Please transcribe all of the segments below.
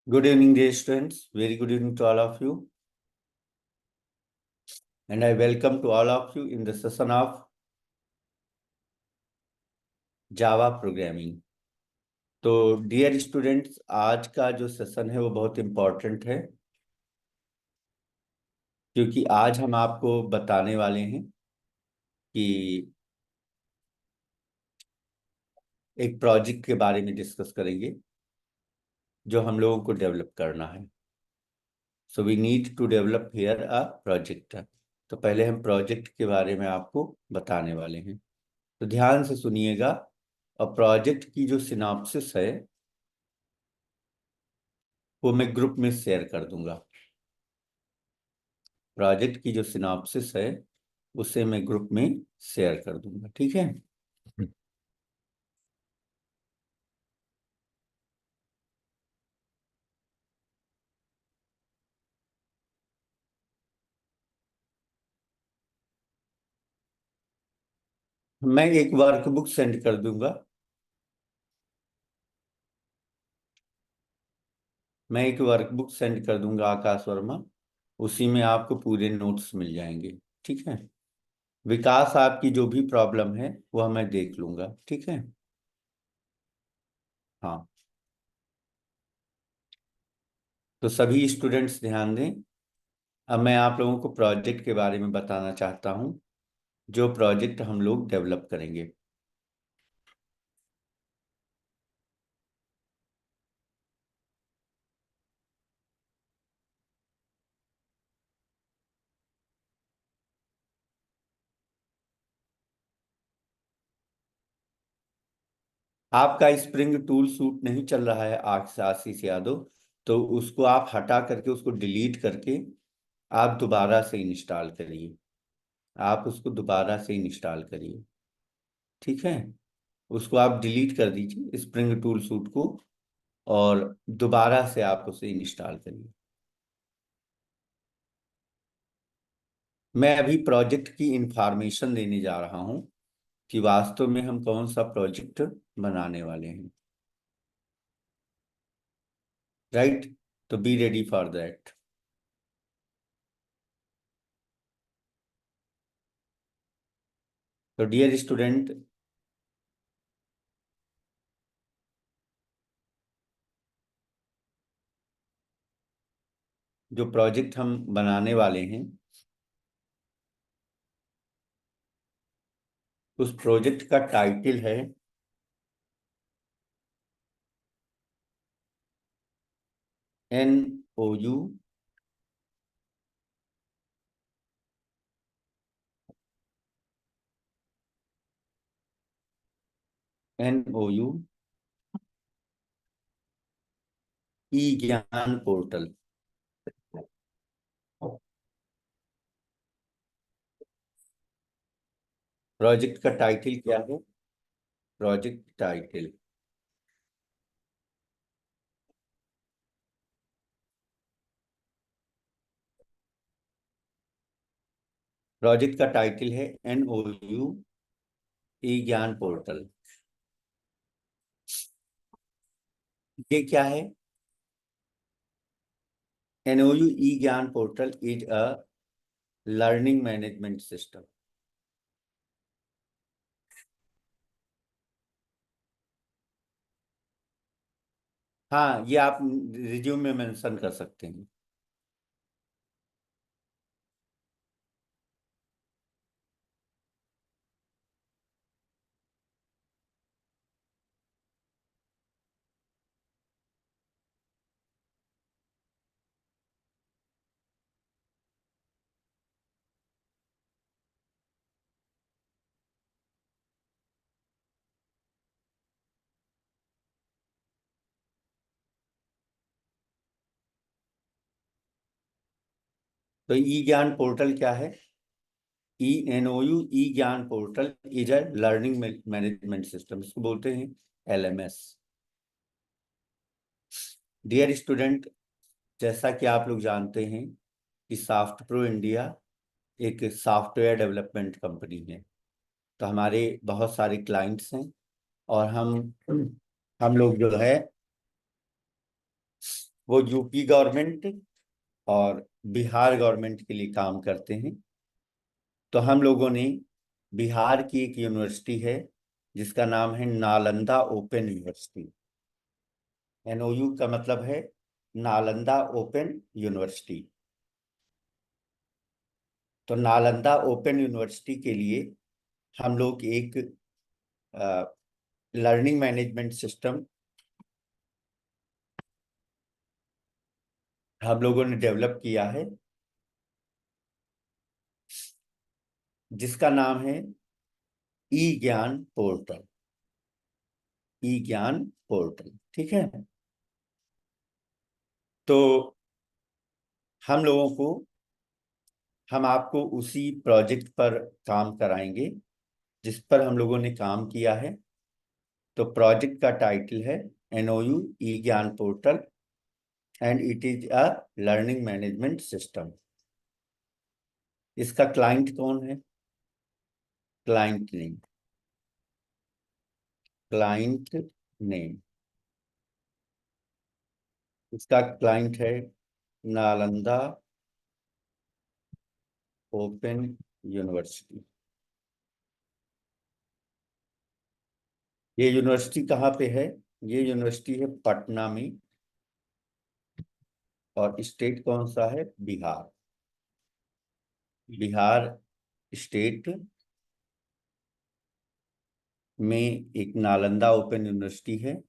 Good evening, dear students. Very good evening to all of you. And I welcome to all of you in the session of Java programming. तो dear students, आज का जो session है वो बहुत important है, क्योंकि आज हम आपको बताने वाले हैं कि एक प्रोजेक्ट के बारे में डिस्कस करेंगे जो हम लोगों को डेवलप करना है। So we need to develop here a project. तो पहले हम प्रोजेक्ट के बारे में आपको बताने वाले हैं, तो ध्यान से सुनिएगा। और प्रोजेक्ट की जो सिनॉप्सिस है वो मैं ग्रुप में शेयर कर दूंगा। प्रोजेक्ट की जो सिनॉप्सिस है उसे मैं ग्रुप में शेयर कर दूंगा, ठीक है। मैं एक वर्कबुक सेंड कर दूंगा। मैं एक वर्कबुक सेंड कर दूंगा आकाश वर्मा, उसी में आपको पूरे नोट्स मिल जाएंगे, ठीक है। विकास, आपकी जो भी प्रॉब्लम है वह मैं देख लूंगा, ठीक है। हाँ, तो सभी स्टूडेंट्स ध्यान दें। अब मैं आप लोगों को प्रोजेक्ट के बारे में बताना चाहता हूँ, जो प्रोजेक्ट हम लोग डेवलप करेंगे। आपका स्प्रिंग टूल सूट नहीं चल रहा है आशीष यादव, तो उसको आप हटा करके उसको डिलीट करके आप दोबारा से इंस्टॉल करिए। आप उसको दोबारा से इंस्टॉल करिए, ठीक है। उसको आप डिलीट कर दीजिए स्प्रिंग टूल सूट को, और दोबारा से आप उसे इंस्टॉल करिए। मैं अभी प्रोजेक्ट की इंफॉर्मेशन देने जा रहा हूं कि वास्तव में हम कौन सा प्रोजेक्ट बनाने वाले हैं, राइट। तो बी रेडी फॉर दैट। तो डियर स्टूडेंट, जो प्रोजेक्ट हम बनाने वाले हैं उस प्रोजेक्ट का टाइटल है NOU NOU ई ज्ञान पोर्टल। प्रोजेक्ट का टाइटल क्या है? प्रोजेक्ट टाइटल, प्रोजेक्ट का टाइटल है NOU ई ज्ञान पोर्टल। ये क्या है? NOU ई ज्ञान portal is a learning management system. हाँ, ये आप रिज्यूम में मेंशन कर सकते हैं। तो ई ज्ञान पोर्टल क्या है? NOU ई ज्ञान portal is a learning management system, इसको बोलते हैं LMS। डियर स्टूडेंट, जैसा कि आप लोग जानते हैं कि सॉफ्ट प्रो इंडिया एक सॉफ्टवेयर डेवलपमेंट कंपनी है। तो हमारे बहुत सारे क्लाइंट्स हैं, और हम लोग जो है वो यूपी गवर्नमेंट और बिहार गवर्नमेंट के लिए काम करते हैं। तो हम लोगों ने बिहार की एक यूनिवर्सिटी है जिसका नाम है नालंदा ओपन यूनिवर्सिटी। एनओयू का मतलब है नालंदा ओपन यूनिवर्सिटी। तो नालंदा ओपन यूनिवर्सिटी के लिए हम लोग एक लर्निंग मैनेजमेंट सिस्टम हम लोगों ने डेवलप किया है, जिसका नाम है ई ज्ञान पोर्टल। ई ज्ञान पोर्टल, ठीक है। तो हम लोगों को हम आपको उसी प्रोजेक्ट पर काम कराएंगे जिस पर हम लोगों ने काम किया है। तो प्रोजेक्ट का टाइटल है एनओयू ई ज्ञान portal and it is a learning management system. इसका क्लाइंट कौन है? क्लाइंट नेम, क्लाइंट नेम, इसका क्लाइंट है नालंदा ओपन यूनिवर्सिटी। ये यूनिवर्सिटी कहाँ पे है? ये यूनिवर्सिटी है पटना में। और स्टेट कौन सा है? बिहार। बिहार स्टेट में एक नालंदा ओपन यूनिवर्सिटी है।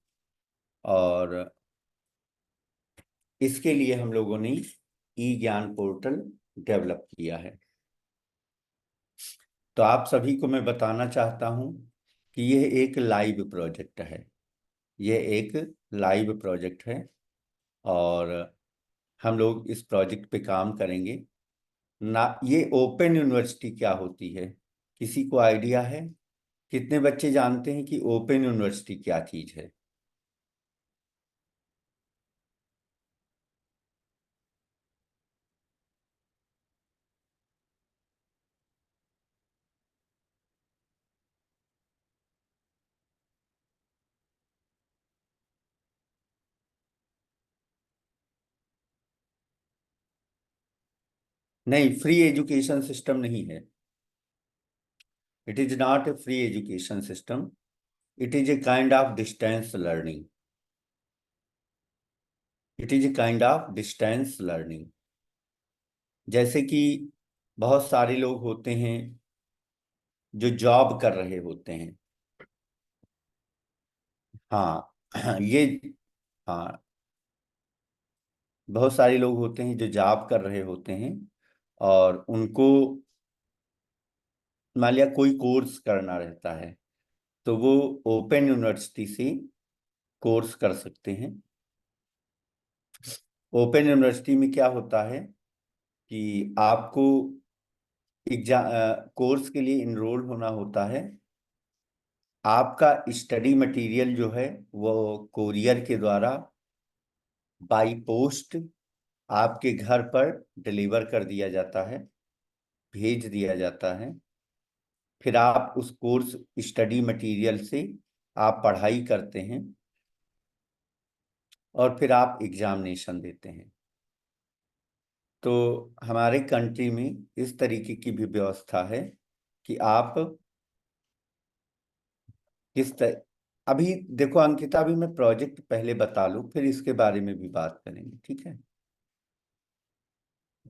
और इसके लिए हम लोगों ने ई ज्ञान पोर्टल डेवलप किया है। तो आप सभी को मैं बताना चाहता हूं कि यह एक लाइव प्रोजेक्ट है। यह एक लाइव प्रोजेक्ट है और हम लोग इस प्रोजेक्ट पे काम करेंगे ना। ये ओपन यूनिवर्सिटी क्या होती है, किसी को आइडिया है? कितने बच्चे जानते हैं कि ओपन यूनिवर्सिटी क्या चीज है? नहीं, फ्री एजुकेशन सिस्टम नहीं है। It is not a free education system. It is a kind of distance learning. It is a kind of distance learning. जैसे कि बहुत सारे लोग होते हैं जो जॉब कर रहे होते हैं। हाँ ये, हाँ, बहुत सारे लोग होते हैं जो जॉब कर रहे होते हैं और उनको मान लिया कोई कोर्स करना रहता है, तो वो ओपन यूनिवर्सिटी से कोर्स कर सकते हैं। ओपन यूनिवर्सिटी में क्या होता है कि आपको एग्जाम कोर्स के लिए इनरोल होना होता है। आपका स्टडी मटेरियल जो है वो कोरियर के द्वारा बाई पोस्ट आपके घर पर डिलीवर कर दिया जाता है, भेज दिया जाता है। फिर आप उस कोर्स स्टडी मटेरियल से आप पढ़ाई करते हैं और फिर आप एग्जामिनेशन देते हैं। तो हमारे कंट्री में इस तरीके की भी व्यवस्था है कि आप किस तरह, अभी देखो अंकिता, अभी मैं प्रोजेक्ट पहले बता लूं फिर इसके बारे में भी बात करेंगे, ठीक है?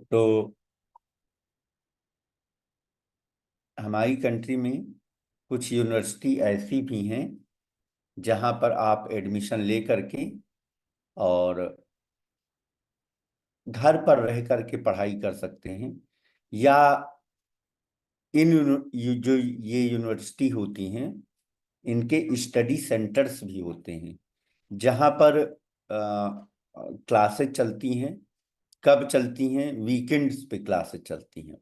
तो हमारी कंट्री में कुछ यूनिवर्सिटी ऐसी भी हैं जहां पर आप एडमिशन ले करके और घर पर रह करके पढ़ाई कर सकते हैं। या जो ये यूनिवर्सिटी होती हैं इनके स्टडी सेंटर्स भी होते हैं जहां पर क्लासेस चलती हैं। कब चलती हैं? वीकेंड्स पे क्लासेस चलती हैं।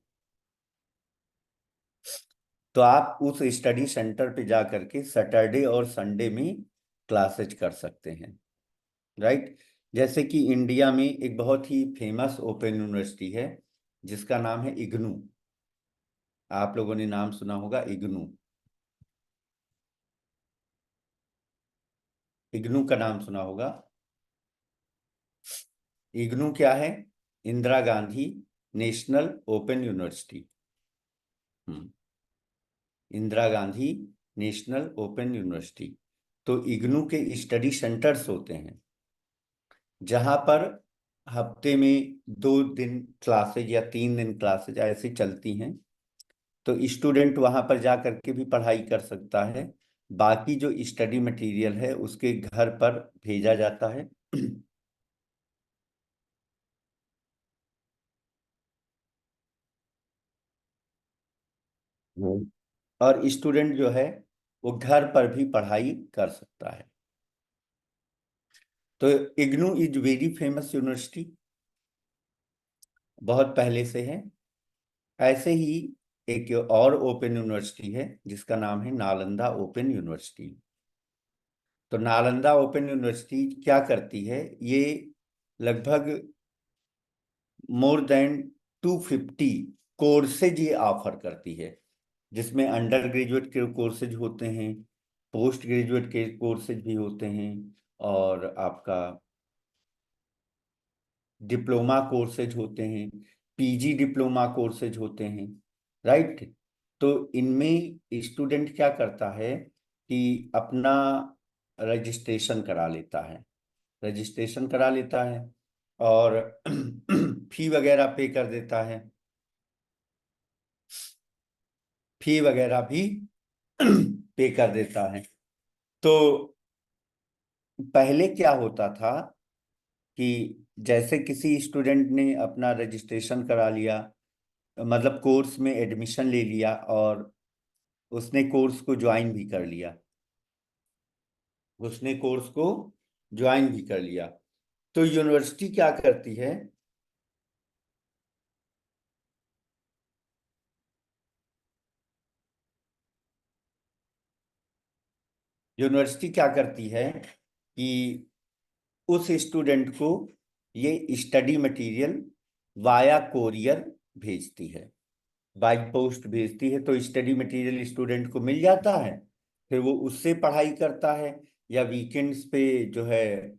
तो आप उस स्टडी सेंटर पे जा करके सैटरडे और संडे में क्लासेज कर सकते हैं, राइट? जैसे कि इंडिया में एक बहुत ही फेमस ओपन यूनिवर्सिटी है जिसका नाम है इग्नू। आप लोगों ने नाम सुना होगा, इग्नू। इग्नू का नाम सुना होगा। इग्नू क्या है? Indira Gandhi national open university. Hmm. Indira Gandhi national open university. तो इग्नू के स्टडी सेंटर्स होते हैं जहां पर हफ्ते में 2 दिन क्लासेज या 3 दिन क्लासेज ऐसे चलती हैं। तो स्टूडेंट वहां पर जा करके भी पढ़ाई कर सकता है। बाकी जो स्टडी मटेरियल है उसके घर पर भेजा जाता है। और स्टूडेंट जो है वो घर पर भी पढ़ाई कर सकता है। तो IGNOU is very famous university, बहुत पहले से है। ऐसे ही एक और ओपन यूनिवर्सिटी है जिसका नाम है नालंदा ओपन यूनिवर्सिटी। तो नालंदा ओपन यूनिवर्सिटी क्या करती है? ये लगभग मोर देन 250 कोर्सेज ये ऑफर करती है, जिसमें अंडर ग्रेजुएट के कोर्सेज होते हैं, पोस्ट ग्रेजुएट के कोर्सेज भी होते हैं, और आपका डिप्लोमा कोर्सेज होते हैं, पीजी डिप्लोमा कोर्सेज होते हैं। राइट। तो इनमें स्टूडेंट क्या करता है कि अपना रजिस्ट्रेशन करा लेता है, रजिस्ट्रेशन करा लेता है और फी वगैरह पे कर देता है, फी वगैरह भी पे कर देता है। तो पहले क्या होता था कि जैसे किसी स्टूडेंट ने अपना रजिस्ट्रेशन करा लिया, मतलब कोर्स में एडमिशन ले लिया और उसने कोर्स को ज्वाइन भी कर लिया, उसने कोर्स को ज्वाइन भी कर लिया, तो यूनिवर्सिटी क्या करती है? यूनिवर्सिटी क्या करती है कि उस स्टूडेंट को ये स्टडी मटेरियल वाया कोरियर भेजती है, बाई पोस्ट भेजती है। तो स्टडी मटेरियल स्टूडेंट को मिल जाता है, फिर वो उससे पढ़ाई करता है, या वीकेंड्स पे जो है,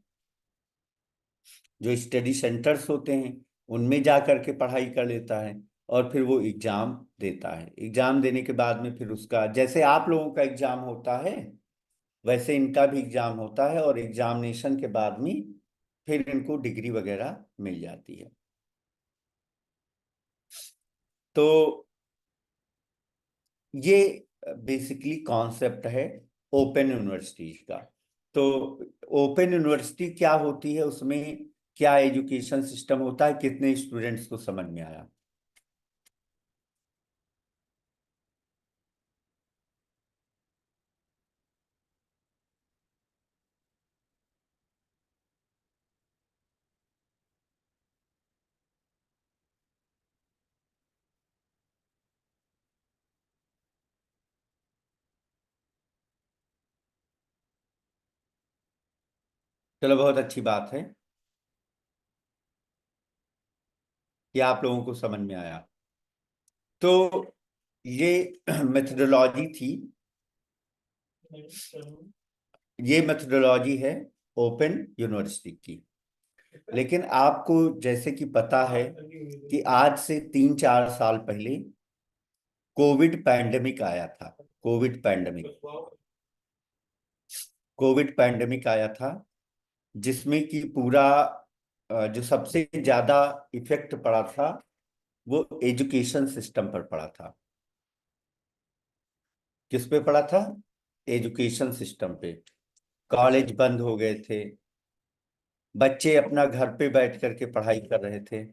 जो स्टडी सेंटर्स होते हैं उनमें जा करके पढ़ाई कर लेता है, और फिर वो एग्जाम देता है। एग्जाम देने के बाद में फिर उसका, जैसे आप लोगों का एग्जाम होता है वैसे इनका भी एग्जाम होता है, और एग्जामिनेशन के बाद में फिर इनको डिग्री वगैरह मिल जाती है। तो ये बेसिकली कॉन्सेप्ट है ओपन यूनिवर्सिटीज का। तो ओपन यूनिवर्सिटी क्या होती है, उसमें क्या एजुकेशन सिस्टम होता है, कितने स्टूडेंट्स को समझ में आया? चलो, बहुत अच्छी बात है कि आप लोगों को समझ में आया। तो ये मेथोडोलॉजी थी, ये मेथोडोलॉजी है ओपन यूनिवर्सिटी की। लेकिन आपको जैसे कि पता है कि आज से 3-4 साल पहले कोविड पैंडेमिक आया था। कोविड पैंडेमिक, कोविड पैंडेमिक आया था, जिसमें कि पूरा जो सबसे ज्यादा इफेक्ट पड़ा था वो एजुकेशन सिस्टम पर पड़ा था। किस पे पड़ा था? एजुकेशन सिस्टम पे। कॉलेज बंद हो गए थे, बच्चे अपना घर पे बैठ करके पढ़ाई कर रहे थे।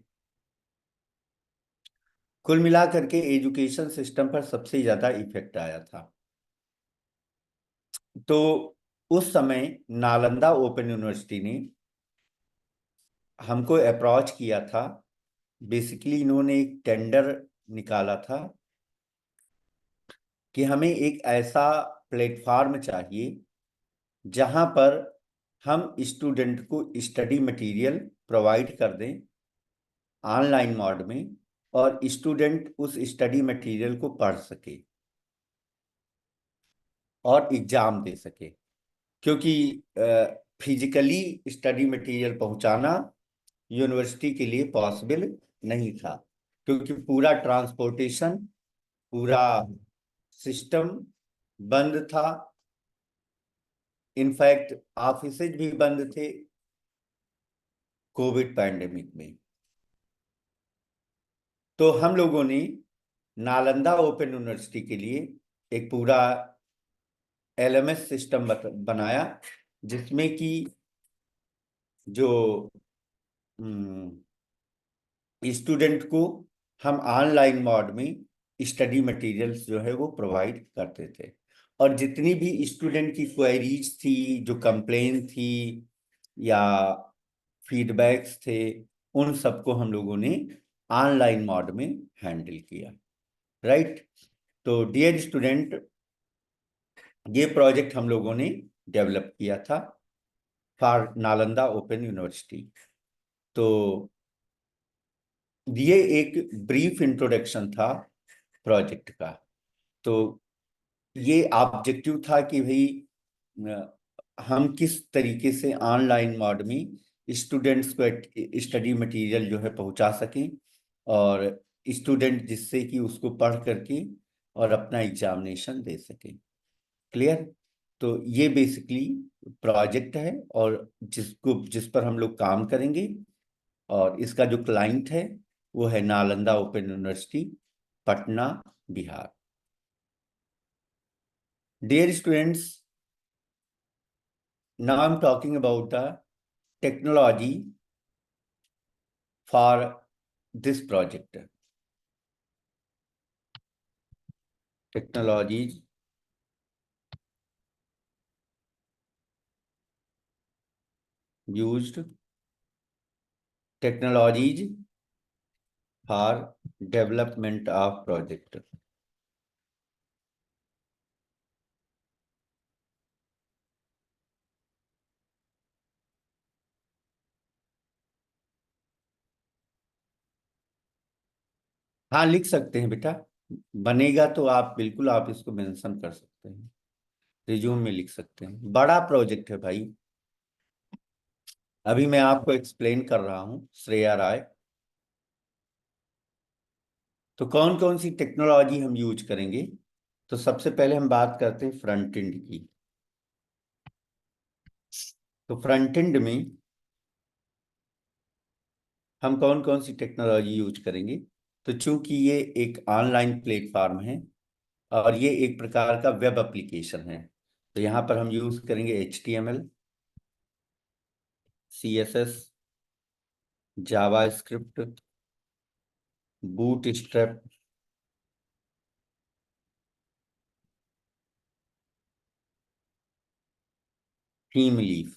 कुल मिला करके एजुकेशन सिस्टम पर सबसे ज्यादा इफेक्ट आया था। तो उस समय नालंदा ओपन यूनिवर्सिटी ने हमको अप्रोच किया था। बेसिकली इन्होंने एक टेंडर निकाला था कि हमें एक ऐसा प्लेटफॉर्म चाहिए जहां पर हम स्टूडेंट को स्टडी मटेरियल प्रोवाइड कर दें ऑनलाइन मोड में, और स्टूडेंट उस स्टडी मटेरियल को पढ़ सके और एग्जाम दे सके। क्योंकि फिजिकली स्टडी मटेरियल पहुंचाना यूनिवर्सिटी के लिए पॉसिबल नहीं था, क्योंकि पूरा ट्रांसपोर्टेशन, पूरा सिस्टम बंद था। इनफैक्ट ऑफिसेज भी बंद थे कोविड पैंडेमिक में। तो हम लोगों ने नालंदा ओपन यूनिवर्सिटी के लिए एक पूरा एलएमएस सिस्टम बनाया, जिसमें कि जो स्टूडेंट को हम ऑनलाइन मोड में स्टडी मटेरियल्स जो है वो प्रोवाइड करते थे। और जितनी भी स्टूडेंट की क्वेरीज थी, जो कंप्लेन थी या फीडबैक्स थे, उन सबको हम लोगों ने ऑनलाइन मोड में हैंडल किया। राइट। तो डियर स्टूडेंट, ये प्रोजेक्ट हम लोगों ने डेवलप किया था फॉर नालंदा ओपन यूनिवर्सिटी। तो ये एक ब्रीफ इंट्रोडक्शन था प्रोजेक्ट का। तो ये ऑब्जेक्टिव था कि भाई हम किस तरीके से ऑनलाइन मोड में स्टूडेंट्स को स्टडी मटेरियल जो है पहुंचा सकें, और स्टूडेंट जिससे कि उसको पढ़ करके और अपना एग्जामिनेशन दे सकें। क्लियर। तो ये बेसिकली प्रोजेक्ट है, और जिस पर हम लोग काम करेंगे, और इसका जो क्लाइंट है वो है Nalanda open university, Patna, Bihar. Dear students, now I'm talking about the technology for this project. Technologies used, technologies for development of project. हाँ, लिख सकते हैं बेटा, बनेगा तो आप बिल्कुल आप इसको मेंशन कर सकते हैं, रिज्यूम में लिख सकते हैं। बड़ा प्रोजेक्ट है भाई। अभी मैं आपको एक्सप्लेन कर रहा हूँ, श्रेया राय। तो कौन कौन सी टेक्नोलॉजी हम यूज करेंगे? तो सबसे पहले हम बात करते हैं फ्रंट एंड की। तो फ्रंट एंड में हम कौन कौन सी टेक्नोलॉजी यूज करेंगे? तो चूंकि ये एक ऑनलाइन प्लेटफॉर्म है और ये एक प्रकार का वेब एप्लीकेशन है, तो यहाँ पर हम यूज करेंगे HTML, CSS, JavaScript, Bootstrap, Thymeleaf.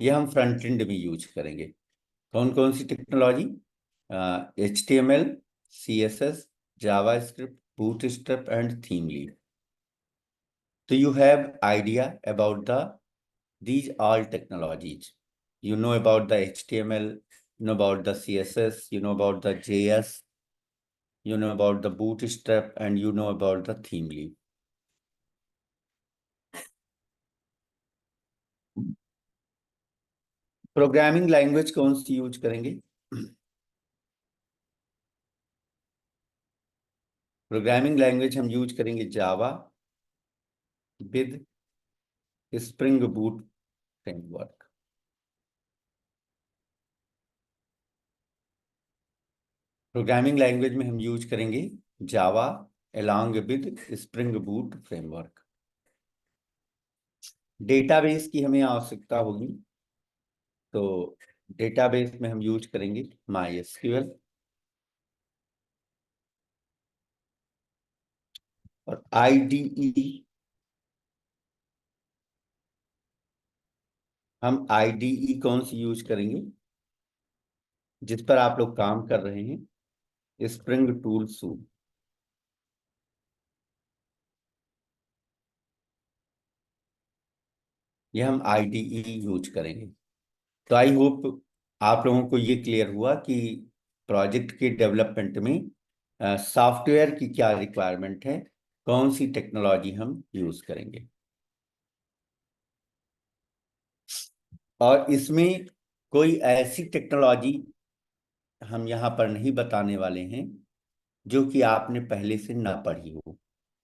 ये हम फ्रंट एंड में यूज करेंगे। कौन कौन सी technology? HTML, CSS, JavaScript, Bootstrap and Thymeleaf. तो you have idea about the these all technologies. You know about the HTML, you know about the CSS, you know about the JS, you know about the Bootstrap, and you know about the theme leaf. Programming language कौन सी use करेंगे? Programming language हम use करेंगे Java with spring boot framework. Programming language में हम use करेंगे जावा along with spring boot framework. Database की हमें आवश्यकता होगी, तो डेटाबेस में हम यूज करेंगे MySQL, और IDE, हम IDE कौन सी यूज करेंगे जिस पर आप लोग काम कर रहे हैं? Spring tool suit. ये हम IDE यूज करेंगे। तो आई होप आप लोगों को ये क्लियर हुआ कि प्रोजेक्ट के डेवलपमेंट में सॉफ्टवेयर की क्या रिक्वायरमेंट है, कौन सी टेक्नोलॉजी हम यूज करेंगे। और इसमें कोई ऐसी टेक्नोलॉजी हम यहाँ पर नहीं बताने वाले हैं जो कि आपने पहले से ना पढ़ी हो।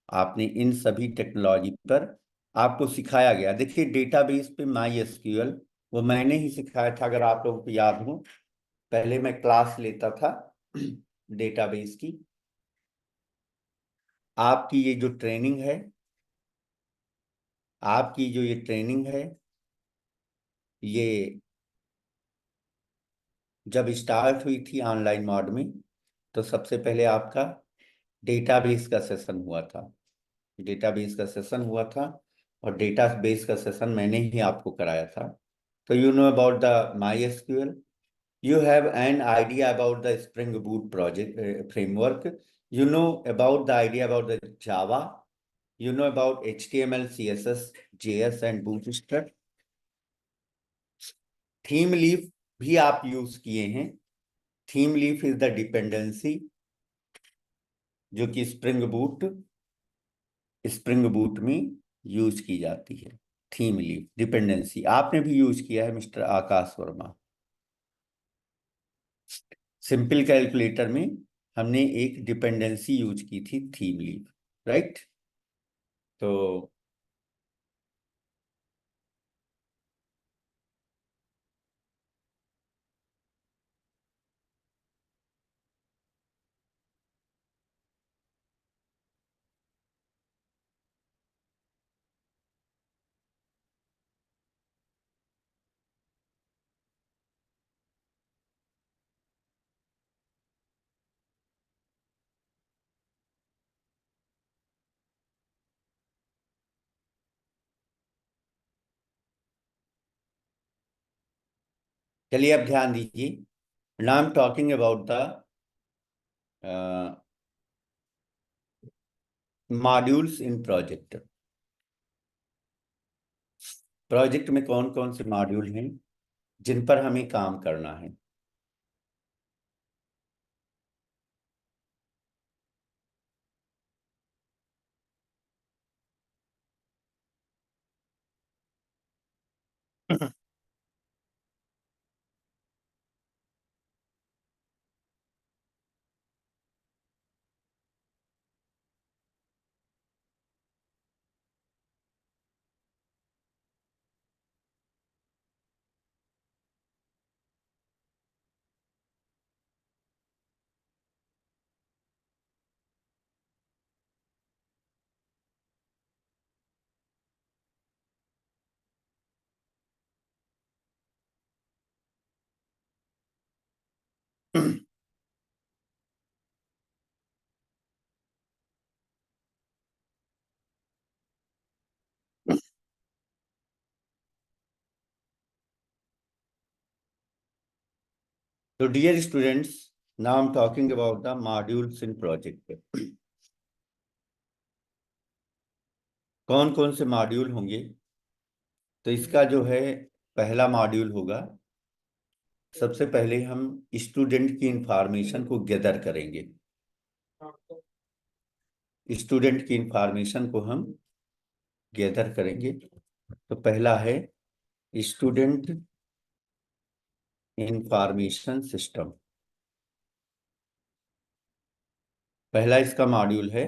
आपने इन सभी टेक्नोलॉजी पर आपको सिखाया गया। देखिए, डेटाबेस पे माई एसक्यूएल वो मैंने ही सिखाया था, अगर आप लोगों को याद हो। पहले मैं क्लास लेता था डेटाबेस की। आपकी ये जो ट्रेनिंग है, आपकी जो ये ट्रेनिंग है, ये जब स्टार्ट हुई थी ऑनलाइन मोड में, तो सबसे पहले आपका डेटाबेस का सेशन हुआ था। डेटाबेस का सेशन हुआ था, और डेटाबेस का सेशन मैंने ही आपको कराया था। तो you know about the my SQL, you have an idea about the Spring Boot project framework, you know about the idea about the Java, you know about HTML, CSS, JS and Bootstrap। Theme leaf भी आप use किए हैं। Theme leaf is the dependency जो कि spring boot में use की जाती है। थीम लीफ डिपेंडेंसी आपने भी यूज किया है मिस्टर आकाश वर्मा। सिंपल कैलकुलेटर में हमने एक डिपेंडेंसी यूज की थी, थीम लीफ, राइट। तो चलिए अब ध्यान दीजिए। Now I am talking about the modules in project. Project में कौन कौन से मॉड्यूल हैं जिन पर हमें काम करना है। तो dear students, now I am talking about the modules in project. कौन कौन से मॉड्यूल होंगे। तो इसका जो है पहला मॉड्यूल होगा, सबसे पहले हम स्टूडेंट की इंफॉर्मेशन को गैदर करेंगे। स्टूडेंट की इंफॉर्मेशन को हम गैदर करेंगे। तो पहला है स्टूडेंट इंफॉर्मेशन सिस्टम। पहला इसका मॉड्यूल है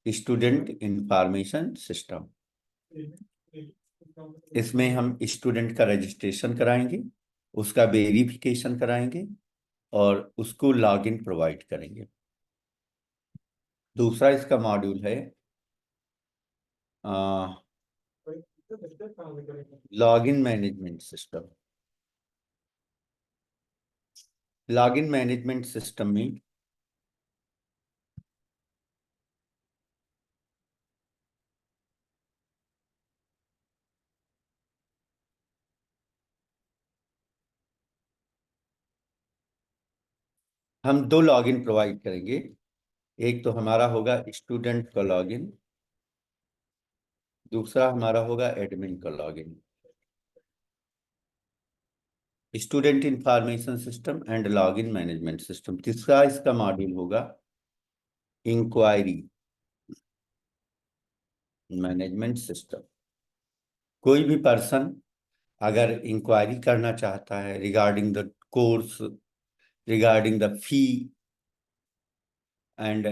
स्टूडेंट इंफॉर्मेशन सिस्टम। इसमें हम स्टूडेंट का रजिस्ट्रेशन कराएंगे, उसका वेरिफिकेशन कराएंगे, और उसको लॉगिन प्रोवाइड करेंगे। दूसरा इसका मॉड्यूल है login management system. Login management system में हम दो लॉगिन प्रोवाइड करेंगे। एक तो हमारा होगा स्टूडेंट का लॉगिन, दूसरा हमारा होगा एडमिन का login. Student information system and login management system. तीसरा इसका मॉड्यूल होगा इंक्वायरी मैनेजमेंट सिस्टम। कोई भी पर्सन अगर इंक्वायरी करना चाहता है regarding the course, regarding the fee and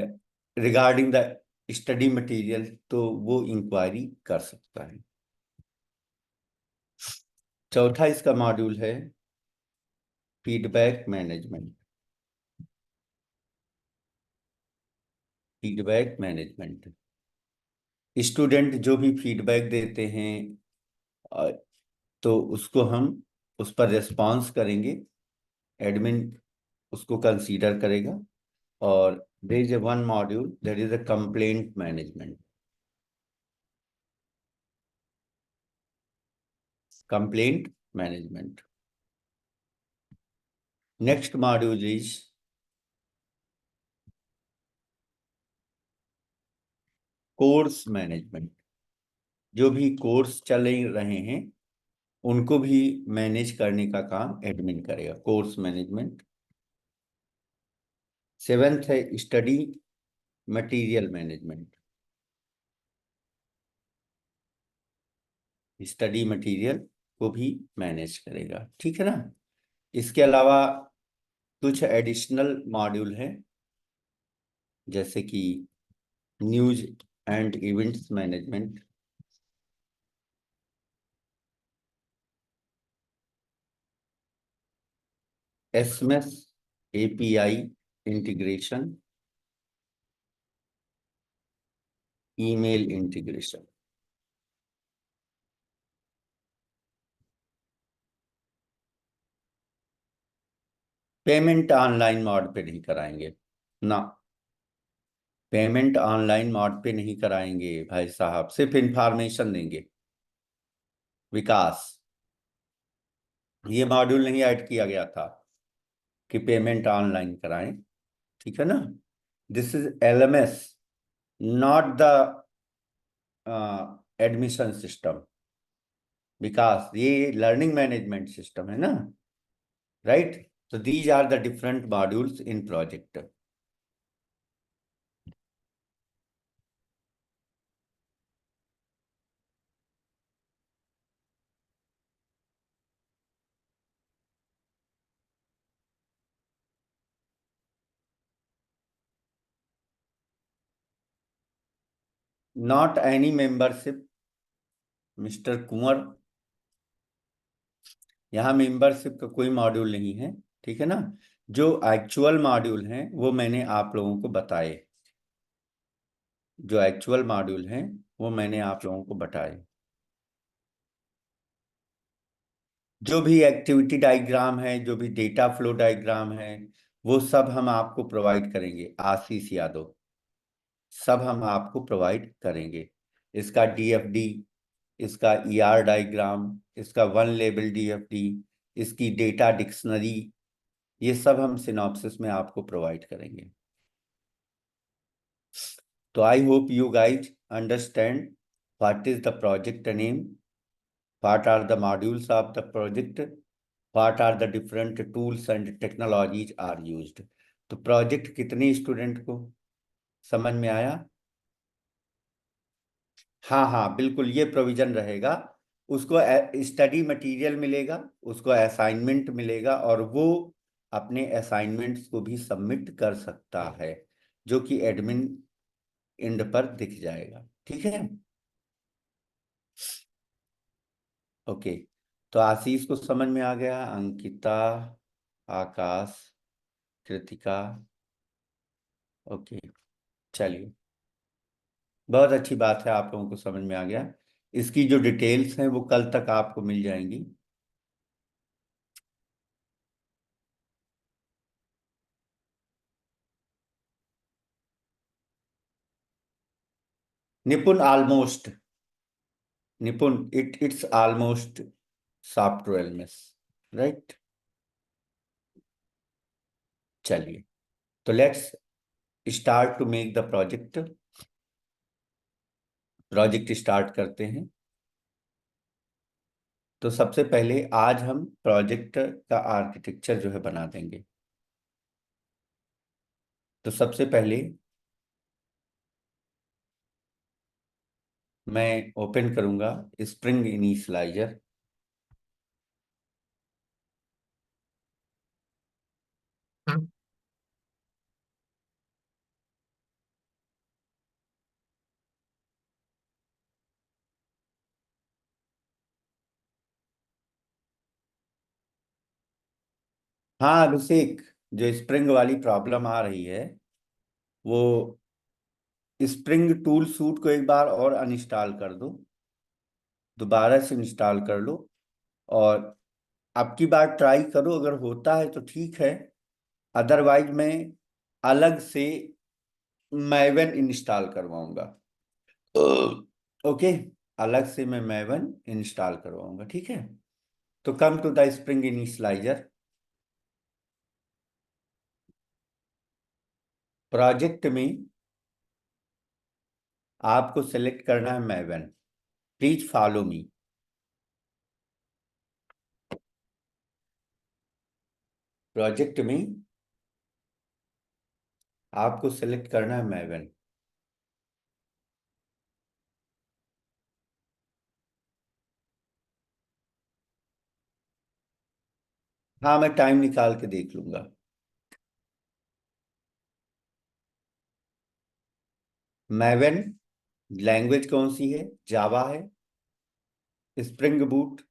regarding the study material, तो वो इंक्वायरी कर सकता है। चौथा इसका मॉड्यूल है feedback management. Feedback management, student जो भी फीडबैक देते हैं अ, तो उसको हम उस पर रिस्पॉन्स करेंगे, एडमिन उसको कंसीडर करेगा। और there is one module that is a complaint management. Complaint management. Next module is course management. जो भी कोर्स चल रहे हैं उनको भी मैनेज करने का काम एडमिन करेगा, कोर्स मैनेजमेंट। सेवेंथ है study material management. Study material को भी मैनेज करेगा, ठीक है ना। इसके अलावा कुछ एडिशनल मॉड्यूल हैं, जैसे कि news and events management, SMS API integration, email integration. Payment online mode पे नहीं कराएंगे ना, पेमेंट ऑनलाइन मोड पे नहीं कराएंगे भाई साहब, सिर्फ इंफॉर्मेशन देंगे। विकास, ये मॉड्यूल नहीं ऐड किया गया था कि पेमेंट ऑनलाइन कराएं, ठीक है ना। This is LMS, not the admission system. Vikas, ये लर्निंग मैनेजमेंट सिस्टम है ना, right. So these are the different modules in project. Not any membership, mister Kunwar. यहाँ मेंबरशिप का कोई मॉड्यूल नहीं है, ठीक है ना। जो एक्चुअल मॉड्यूल हैं वो मैंने आप लोगों को बताए, जो एक्चुअल मॉड्यूल हैं वो मैंने आप लोगों को बताए। जो भी एक्टिविटी डायग्राम है, जो भी डेटा फ्लो डायग्राम है, वो सब हम आपको प्रोवाइड करेंगे, आशीष यादव, सब हम आपको प्रोवाइड करेंगे। इसका डीएफडी, इसका ईआर डायग्राम, इसका वन लेवल डीएफडी, इसकी डेटा डिक्शनरी, ये सब हम सिनॉप्सिस में आपको प्रोवाइड करेंगे। तो I hope you guys understand what is the project name, what are the modules of the project, what are the different tools and technologies are used. तो project कितने student को समझ में आया? हाँ हाँ बिल्कुल, ये प्रोविजन रहेगा। उसको स्टडी मटेरियल मिलेगा, उसको असाइनमेंट मिलेगा, और वो अपने असाइनमेंट्स को भी सबमिट कर सकता है, जो कि एडमिन एंड पर दिख जाएगा, ठीक है। ओके, तो आशीष को समझ में आ गया, अंकिता, आकाश, कृतिका, ओके। चलिए, बहुत अच्छी बात है, आप लोगों को समझ में आ गया। इसकी जो डिटेल्स हैं वो कल तक आपको मिल जाएंगी। Nipun almost, Nipun it's almost software में, राइट। चलिए, तो let's start to make the project. Project start करते हैं। तो सबसे पहले आज हम प्रोजेक्ट का आर्किटेक्चर जो है बना देंगे। तो सबसे पहले मैं ओपन करूंगा स्प्रिंग इनिशियलाइजर। हाँ अभिषेक, जो स्प्रिंग वाली प्रॉब्लम आ रही है वो स्प्रिंग टूल सूट को एक बार और अनइंस्टॉल कर दो, दोबारा से इंस्टॉल कर लो। और अब की बार ट्राई करो, अगर होता है तो ठीक है, अदरवाइज मैं अलग से मैवन इंस्टॉल करवाऊंगा। ओके, अलग से मैं मैवन इंस्टॉल करवाऊंगा, ठीक है। तो come to the spring initializer project में आपको सेलेक्ट करना है Maven. Please follow me. Project में आपको सेलेक्ट करना है मैवन। हाँ मैं टाइम निकाल के देख लूंगा। मैवन लैंग्वेज कौन सी है? जावा है। स्प्रिंग बूट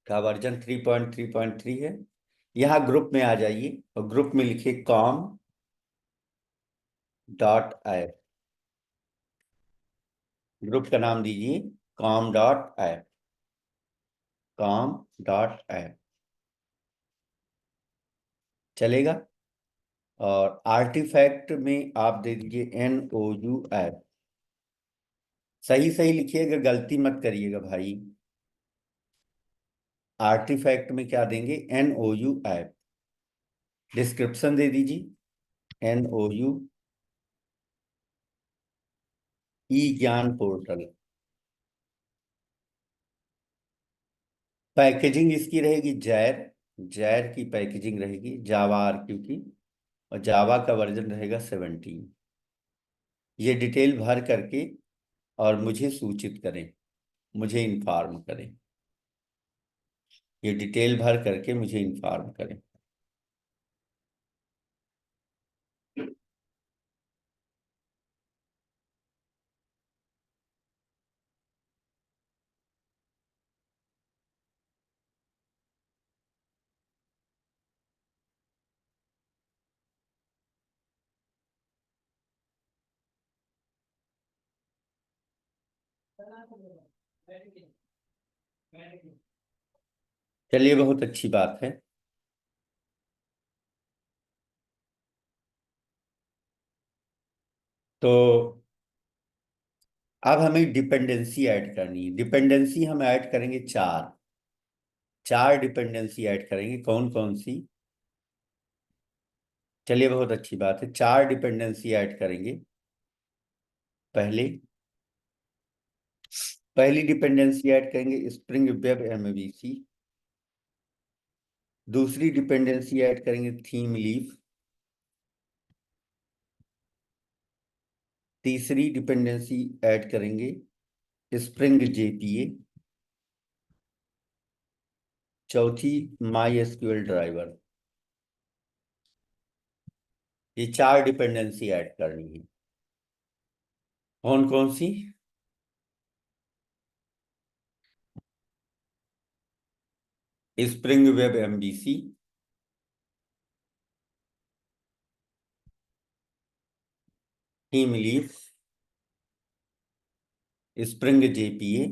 का वर्जन 3.3.3 है। यहाँ ग्रुप में आ जाइए और ग्रुप में लिखिए com.app। ग्रुप का नाम दीजिए com.app। com.app चलेगा। और आर्टिफैक्ट में आप दे दीजिए NOU ऐप। सही सही लिखिएगा, गलती मत करिएगा भाई। आर्टिफैक्ट में क्या देंगे? NOU app. डिस्क्रिप्शन दे दीजिए NOU ई ज्ञान पोर्टल। पैकेजिंग इसकी रहेगी जैर। जैर की पैकेजिंग रहेगी, जावा RQ की। और जावा का वर्जन रहेगा 17। ये डिटेल भर करके और मुझे सूचित करें, मुझे इन्फॉर्म करें। ये डिटेल भर करके मुझे इन्फॉर्म करें। चलिए, बहुत अच्छी बात है। तो अब हमें डिपेंडेंसी ऐड करनी है। डिपेंडेंसी हम ऐड करेंगे चार। चार डिपेंडेंसी ऐड करेंगे, कौन कौन सी? चलिए, बहुत अच्छी बात है, चार डिपेंडेंसी ऐड करेंगे। पहले पहली डिपेंडेंसी ऐड करेंगे स्प्रिंग वेब MVC। दूसरी डिपेंडेंसी ऐड करेंगे थीम लीफ। तीसरी डिपेंडेंसी ऐड करेंगे स्प्रिंग JPA। चौथी MySQL ड्राइवर। ये चार डिपेंडेंसी ऐड करनी है। कौन कौन सी? Spring web MVC, Thymeleaf, spring JPA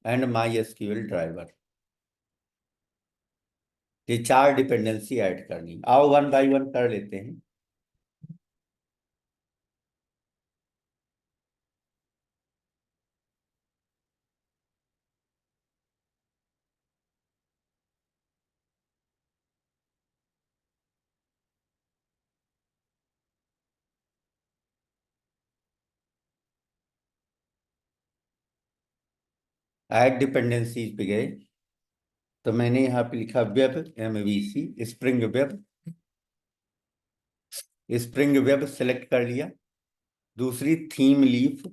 and MySQL driver. ये चार डिपेंडेंसी ऐड करनी। आओ वन बाय वन कर लेते हैं। ऐड डिपेंडेंसीज पे गए तो मैंने यहाँ पे लिखा web MVC, spring web. Spring web select कर लिया। दूसरी थीम लीफ।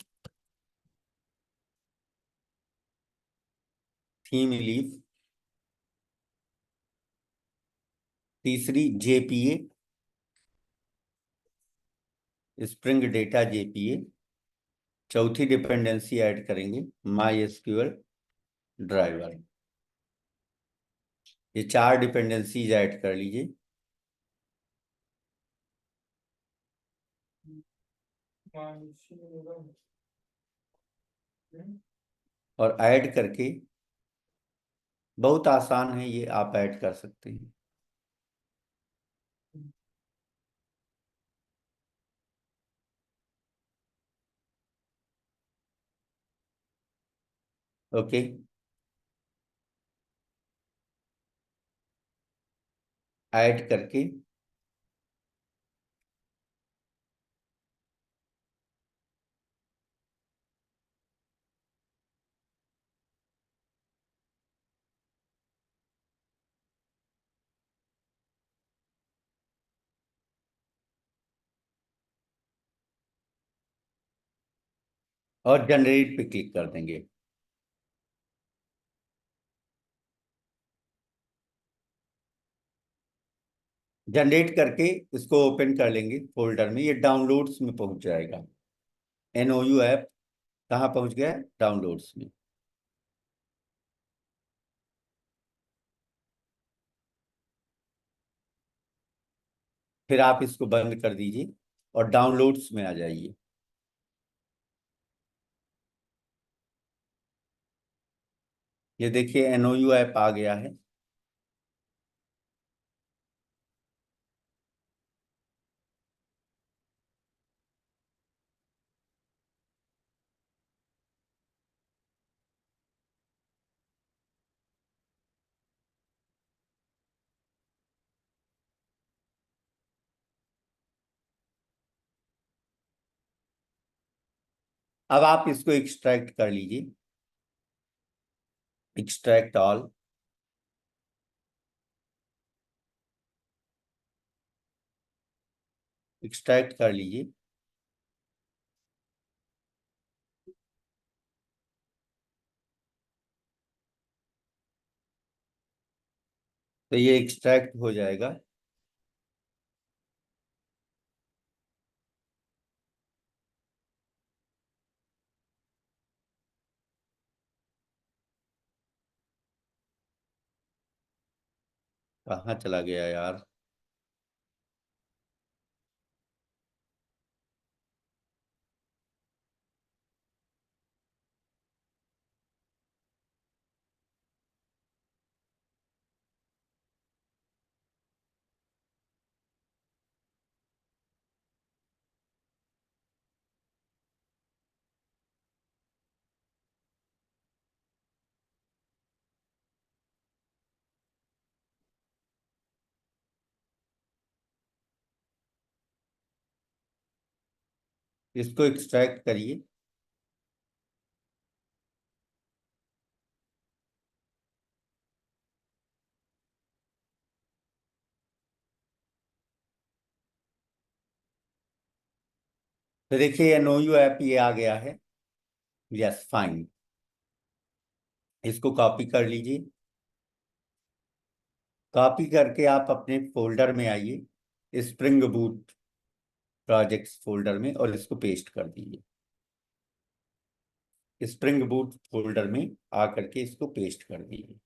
Theme leaf. तीसरी JPA, स्प्रिंग डेटा JPA। चौथी डिपेंडेंसी ऐड करेंगे MySQL ड्राइवर। ये चार डिपेंडेंसीज ऐड कर लीजिए। और ऐड करके, बहुत आसान है ये, आप ऐड कर सकते हैं। ओके। ऐड करके और जनरेट पे क्लिक कर देंगे। जनरेट करके इसको ओपन कर लेंगे फोल्डर में, ये डाउनलोड्स में पहुंच जाएगा। एनओयू ऐप कहाँ पहुंच गया है? डाउनलोड्स में। फिर आप इसको बंद कर दीजिए और डाउनलोड्स में आ जाइए। ये देखिए एनओयू ऐप आ गया है। अब आप इसको एक्सट्रैक्ट कर लीजिए। Extract all. एक्सट्रैक्ट कर लीजिए। तो ये एक्सट्रैक्ट हो जाएगा। कहाँ चला गया यार? इसको एक्सट्रैक्ट करिए। तो देखिए एनओयू ऐप ये आ गया है। Yes, fine. इसको कॉपी कर लीजिए। कॉपी करके आप अपने फोल्डर में आइए, स्प्रिंग बूट प्रोजेक्ट्स फोल्डर में, और इसको पेस्ट कर दीजिए। स्प्रिंग बूट फोल्डर में आकर के इसको पेस्ट कर दीजिए।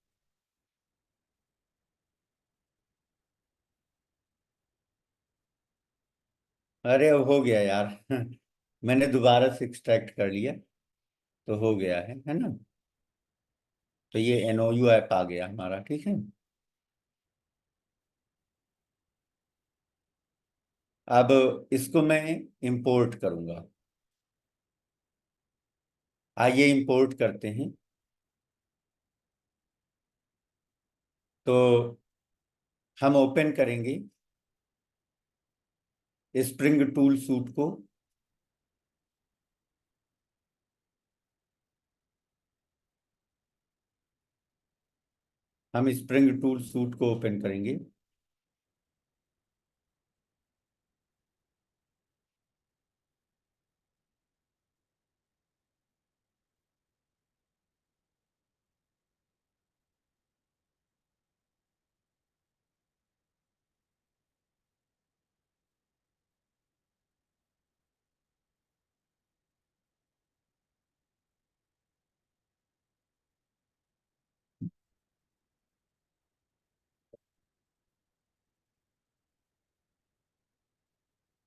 अरे हो गया यार। मैंने दोबारा से एक्सट्रैक्ट कर लिया, तो हो गया है ना? तो ये एनओयू ऐप आ गया हमारा, ठीक है। अब इसको मैं इंपोर्ट करूंगा। आइए इंपोर्ट करते हैं। तो हम ओपन करेंगे स्प्रिंग टूल सूट को। हम स्प्रिंग टूल सूट को ओपन करेंगे।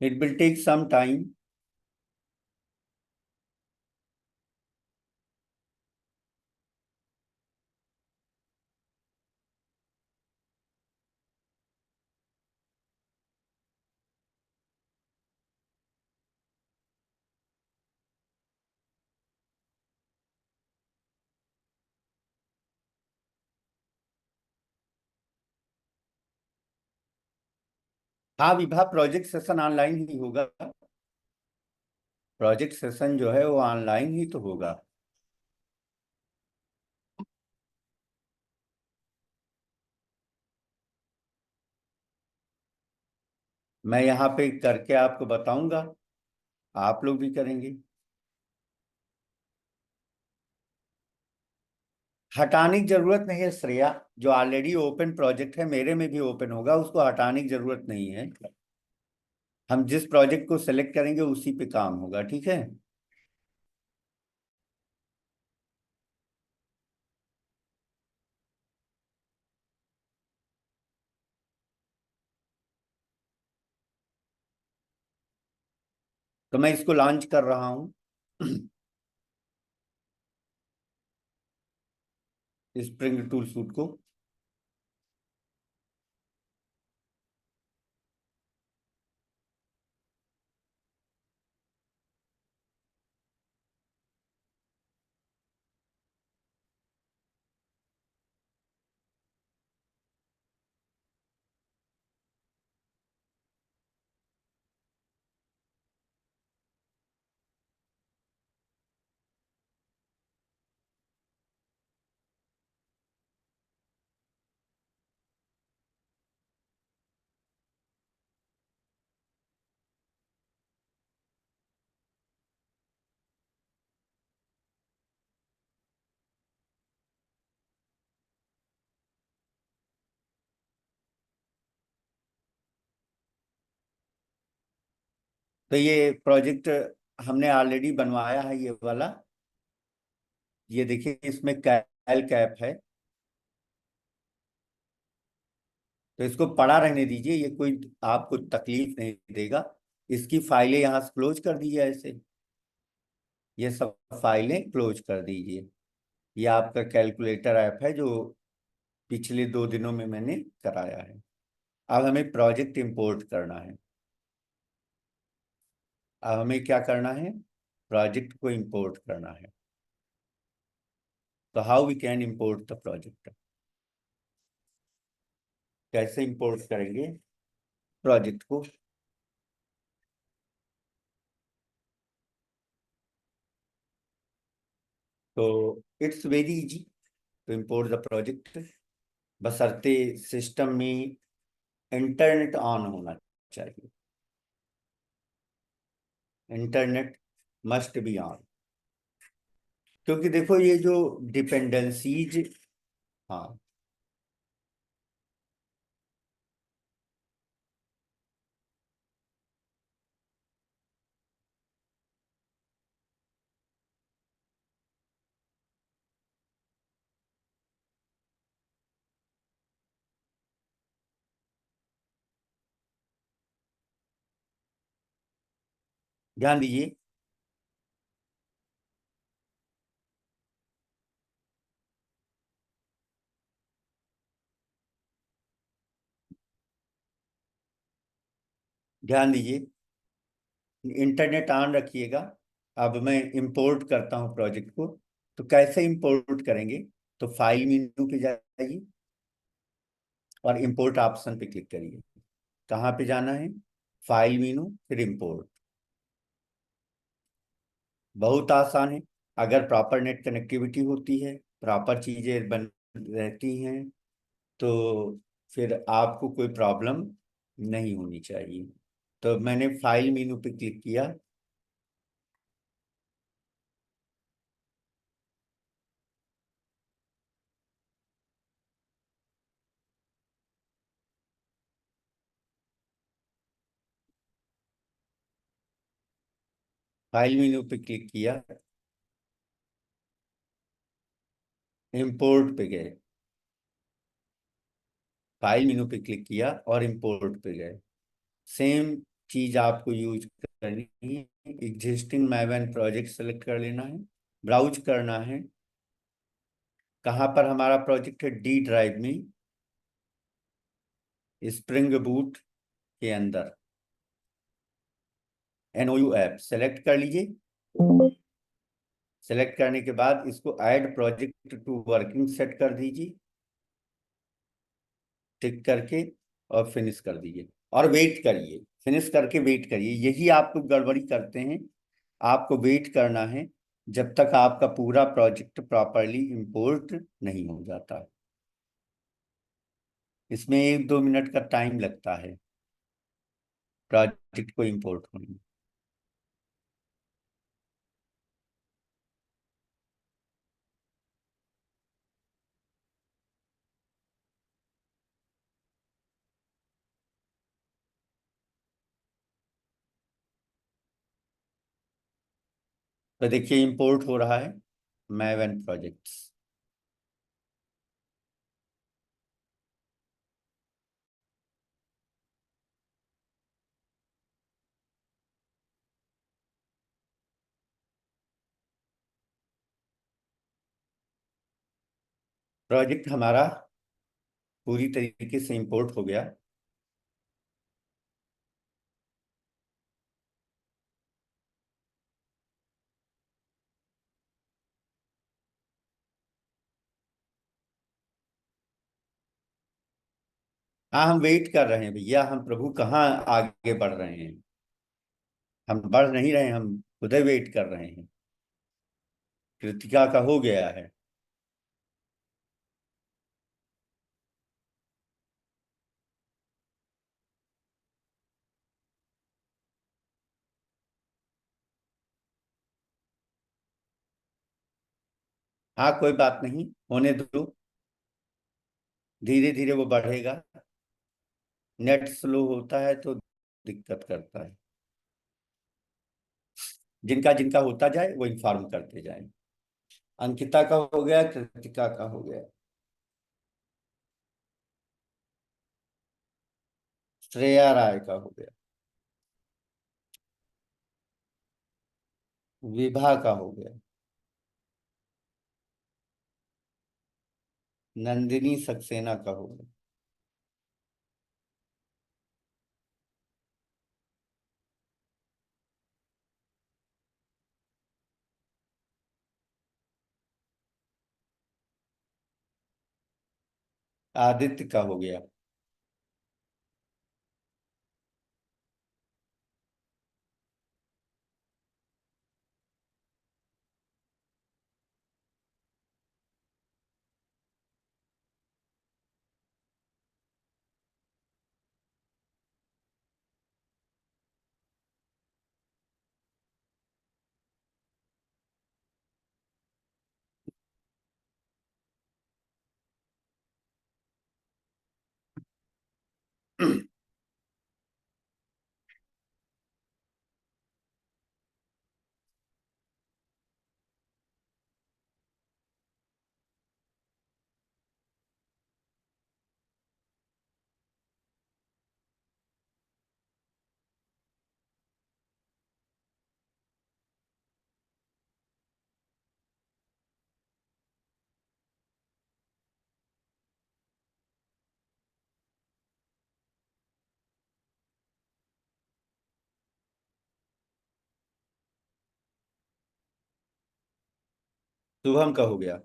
It will take some time. हाँ विभा, प्रोजेक्ट सेशन ऑनलाइन ही होगा। प्रोजेक्ट सेशन जो है वो ऑनलाइन ही तो होगा। मैं यहाँ पे करके आपको बताऊंगा, आप लोग भी करेंगे। हटाने की जरूरत नहीं है श्रेया। जो ऑलरेडी ओपन प्रोजेक्ट है, मेरे में भी ओपन होगा, उसको हटाने की जरूरत नहीं है। हम जिस प्रोजेक्ट को सेलेक्ट करेंगे उसी पे काम होगा, ठीक है। तो मैं इसको लॉन्च कर रहा हूँ। स्प्रिंग टूल सूट को। तो ये प्रोजेक्ट हमने ऑलरेडी बनवाया है, ये वाला। ये देखिए, इसमें कैल कैप है। तो इसको पड़ा रहने दीजिए, ये कोई आपको तकलीफ नहीं देगा। इसकी फाइलें यहाँ से क्लोज कर दीजिए ऐसे। ये सब फाइलें क्लोज कर दीजिए। ये आपका कैलकुलेटर ऐप है जो पिछले 2 दिनों में मैंने कराया है। अब हमें प्रोजेक्ट इंपोर्ट करना है। अब हमें क्या करना है, प्रोजेक्ट को इंपोर्ट करना है। तो how we can import the project. कैसे इंपोर्ट करेंगे प्रोजेक्ट को। तो it's very easy to import the project. बशर्ते सिस्टम में इंटरनेट ऑन होना चाहिए। Internet must be on. क्योंकि देखो ये जो डिपेंडेंसीज। हाँ, ध्यान दीजिए। ध्यान दीजिए, इंटरनेट ऑन रखिएगा। अब मैं इंपोर्ट करता हूँ प्रोजेक्ट को। तो कैसे इंपोर्ट करेंगे, तो फाइल मेन्यू पे जाइए और इंपोर्ट ऑप्शन पे क्लिक करिए। कहाँ पे जाना है, फाइल मेनू फिर इंपोर्ट। बहुत आसान है। अगर प्रॉपर नेट कनेक्टिविटी होती है, प्रॉपर चीजें बन रहती हैं, तो फिर आपको कोई प्रॉब्लम नहीं होनी चाहिए। तो मैंने फाइल मेनू पे क्लिक किया। फाइल मेनू पे क्लिक किया, इंपोर्ट पे गए। फाइल मेनू पे क्लिक किया और इंपोर्ट पे गए। सेम चीज आपको यूज करनी है। एग्जिस्टिंग मैवन प्रोजेक्ट सेलेक्ट कर लेना है, ब्राउज करना है। कहाँ पर हमारा प्रोजेक्ट है? डी ड्राइव में, स्प्रिंग बूट के अंदर। एनओयू ऐप सेलेक्ट कर लीजिए। सेलेक्ट करने के बाद इसको add project to working set कर दीजिए, टिक करके, और फिनिश कर दीजिए। और वेट करिए, फिनिश करके वेट करिए। यही आपको गड़बड़ी करते हैं। आपको वेट करना है जब तक आपका पूरा प्रोजेक्ट प्रॉपरली इंपोर्ट नहीं हो जाता। इसमें 1-2 मिनट का टाइम लगता है प्रोजेक्ट को इंपोर्ट होने में। तो देखिए इंपोर्ट हो रहा है मैवन प्रोजेक्ट्स। प्रोजेक्ट हमारा पूरी तरीके से इंपोर्ट हो गया। हाँ, हम वेट कर रहे हैं भैया। हम प्रभु कहाँ आगे बढ़ रहे हैं? हम बढ़ नहीं रहे हैं, हम खुद वेट कर रहे हैं। कृतिका का हो गया है। हाँ, कोई बात नहीं, होने दो। धीरे धीरे वो बढ़ेगा। नेट स्लो होता है तो दिक्कत करता है। जिनका जिनका होता जाए वो इन्फॉर्म करते जाए। अंकिता का हो गया, कृतिका का हो गया, श्रेया राय का हो गया, विभा का हो गया, नंदिनी सक्सेना का हो गया। आदित्य का हो गया। शुभम का हो गया।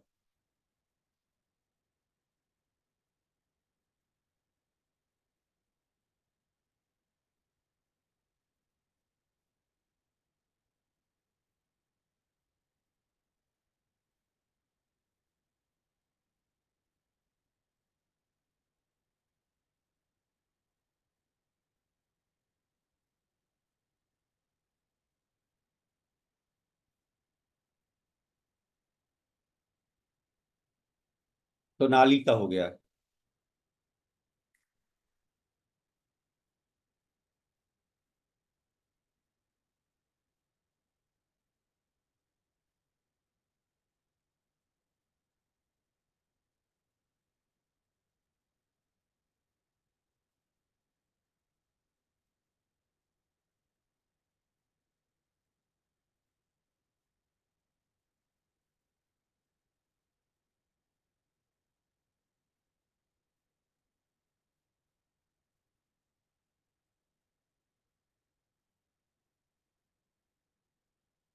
सोनाली का हो गया।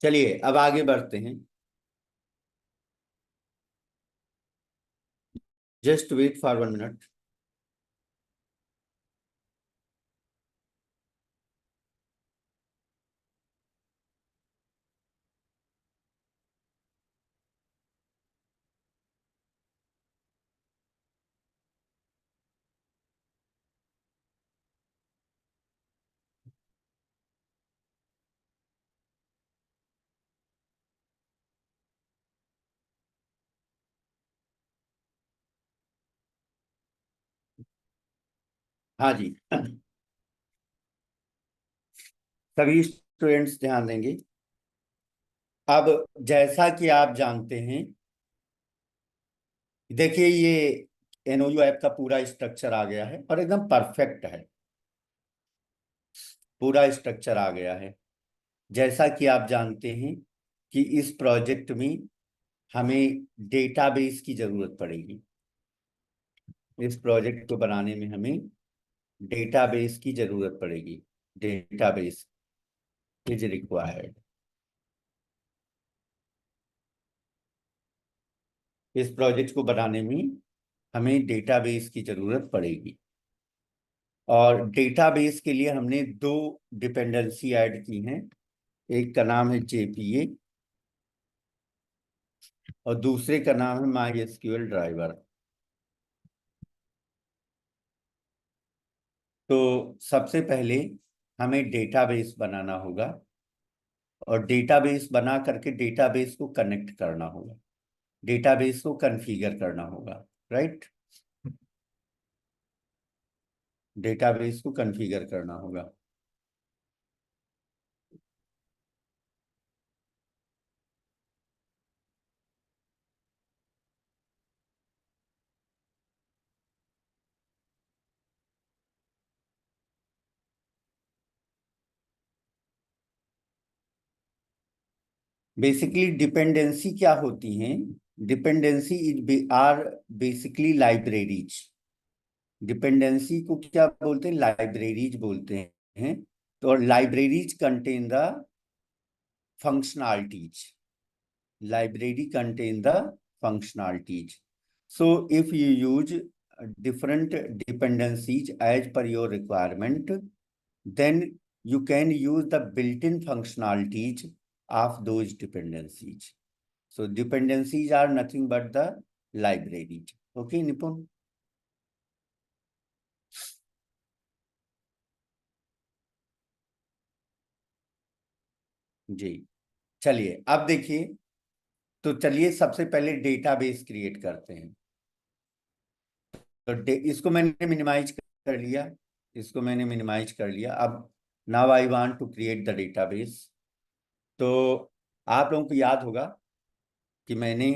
चलिए अब आगे बढ़ते हैं। Just wait for 1 minute. हाँ जी। सभी स्टूडेंट्स ध्यान देंगे। अब जैसा कि आप जानते हैं, देखिए ये एनओयू ऐप का पूरा स्ट्रक्चर आ गया है और एकदम परफेक्ट है। पूरा स्ट्रक्चर आ गया है। जैसा कि आप जानते हैं कि इस प्रोजेक्ट में हमें डेटाबेस की जरूरत पड़ेगी। इस प्रोजेक्ट को बनाने में हमें डेटाबेस की जरूरत पड़ेगी। Database is required. इस प्रोजेक्ट को बनाने में हमें डेटाबेस की जरूरत पड़ेगी। और डेटाबेस के लिए हमने दो डिपेंडेंसी ऐड की हैं। एक का नाम है जेपीए और दूसरे का नाम है माई एसक्यूएल ड्राइवर। तो सबसे पहले हमें डेटाबेस बनाना होगा और डेटाबेस बना करके डेटाबेस को कनेक्ट करना होगा। डेटाबेस को कॉन्फ़िगर करना होगा। राइट। डेटाबेस को कॉन्फ़िगर करना होगा। बेसिकली डिपेंडेंसी क्या होती हैं? Dependency is are basically libraries. Dependency को क्या बोलते हैं? लाइब्रेरीज बोलते हैं। तो libraries contain the functionalities. Library contain the functionalities. So if you use different dependencies as per your requirement, then you can use the built-in functionalities of those dependencies. So dependencies are nothing but the libraries. Okay, Nipun? जी। चलिए अब देखिए। तो चलिए सबसे पहले database create करते हैं। तो इसको मैंने मिनिमाइज कर लिया। इसको मैंने मिनिमाइज कर लिया। अब now I want to create the database. तो आप लोगों को याद होगा कि मैंने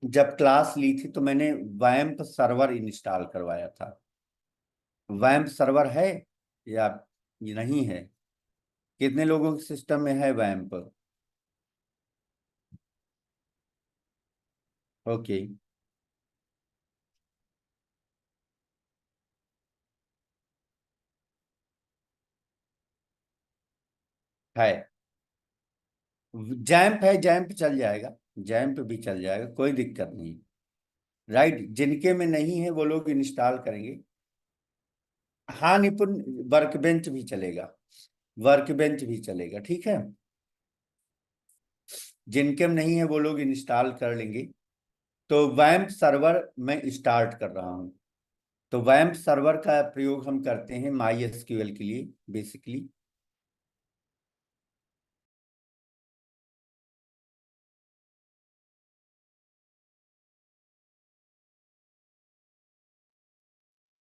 जब क्लास ली थी तो मैंने वैम्प सर्वर इंस्टॉल करवाया था। वैम्प सर्वर है या ये नहीं है? कितने लोगों के सिस्टम में है वैम्प? ओके। है। जैम्प है, जैम्प चल जाएगा। जैम्प भी चल जाएगा, कोई दिक्कत नहीं। राइट। जिनके में नहीं है वो लोग इंस्टॉल करेंगे। हाँ निपुण, वर्क बेंच भी चलेगा। वर्क बेंच भी चलेगा, ठीक है। जिनके में नहीं है वो लोग इंस्टॉल कर लेंगे। तो वैम्प सर्वर मैं स्टार्ट कर रहा हूँ। तो वैम्प सर्वर का प्रयोग हम करते हैं माई एसक्यूएल के लिए बेसिकली।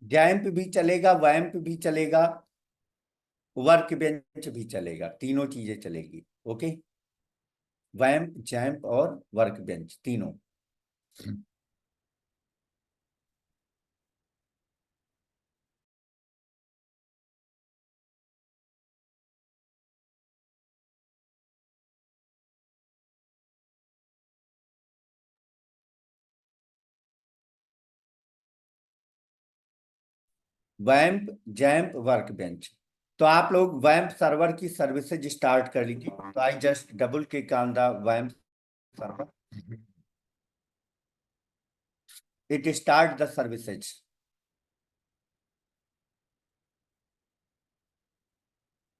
जैम्प भी चलेगा, वैम्प भी चलेगा, वर्क बेंच भी चलेगा, तीनों चीजें चलेगी। ओके। वैम्प, जैम्प और वर्क बेंच तीनों। वैम्प, जैम्प, वर्क बेंच। तो आप लोग वैम्प सर्वर की सर्विसेज स्टार्ट कर लीजिए। तो I just double click on the vamp server, it start the services.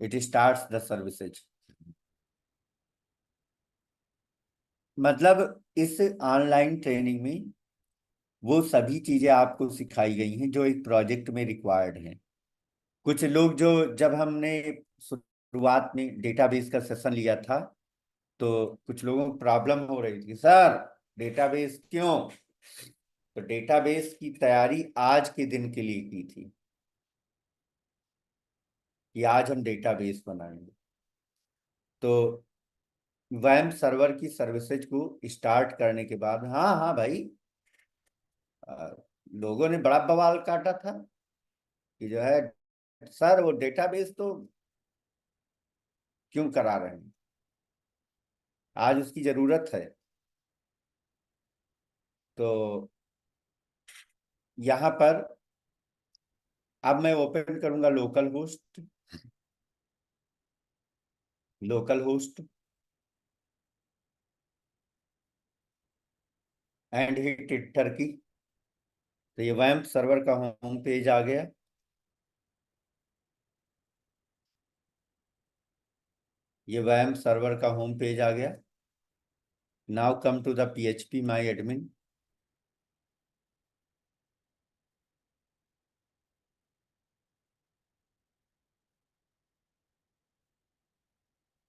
It starts the services. मतलब इस ऑनलाइन ट्रेनिंग में वो सभी चीजें आपको सिखाई गई हैं जो एक प्रोजेक्ट में रिक्वायर्ड हैं। कुछ लोग जो, जब हमने शुरुआत में डेटाबेस का सेशन लिया था, तो कुछ लोगों को प्रॉब्लम हो रही थी, सर डेटाबेस क्यों। तो डेटाबेस की तैयारी आज के दिन के लिए की थी कि आज हम डेटाबेस बनाएंगे। तो वैम्प सर्वर की सर्विसेज को स्टार्ट करने के बाद, हाँ हाँ भाई, अ, लोगों ने बड़ा बवाल काटा था कि जो है सर वो डेटाबेस तो क्यों करा रहे हैं, आज उसकी जरूरत है। तो यहाँ पर अब मैं ओपन करूंगा local host. Local host and hit enter key. तो ये वैम्प सर्वर का होम पेज आ गया। ये वैम्प सर्वर का होम पेज आ गया। Now come to the PHP my admin.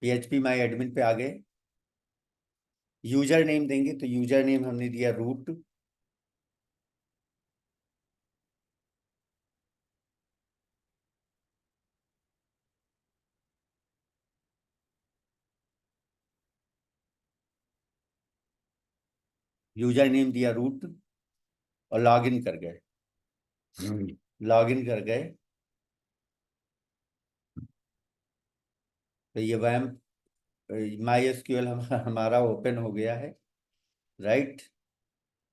PHP my admin पे आ गए। यूजर नेम देंगे, तो यूजर नेम हमने दिया रूट। यूजर नेम दिया रूट और लॉगिन कर गए। लॉगिन कर गए। तो ये वैम्प माई एसक्यूएल हमारा ओपन हो गया है, राइट।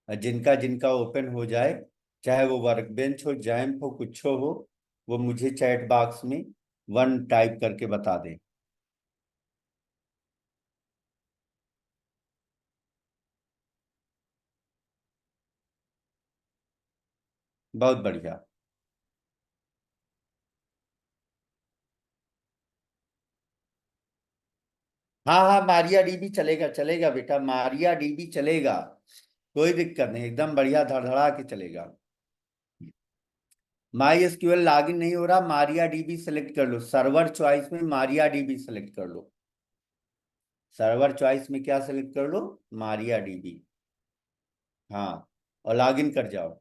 जिनका जिनका ओपन हो जाए, चाहे वो वर्कबेंच हो, जैम्प हो, कुछ हो, वो मुझे चैट बॉक्स में वन टाइप करके बता दें। बहुत बढ़िया। हाँ हाँ, मारिया डीबी चलेगा, चलेगा बेटा, मारिया डीबी चलेगा। कोई दिक्कत नहीं, एकदम बढ़िया धड़धड़ा के चलेगा। माई एसक्यूएल लॉगिन नहीं हो रहा, मारिया डीबी सेलेक्ट कर लो, सर्वर चॉइस में मारिया डीबी सेलेक्ट कर लो। सर्वर चॉइस में क्या सेलेक्ट कर लो, मारिया डीबी। हाँ, और लॉगिन कर जाओ।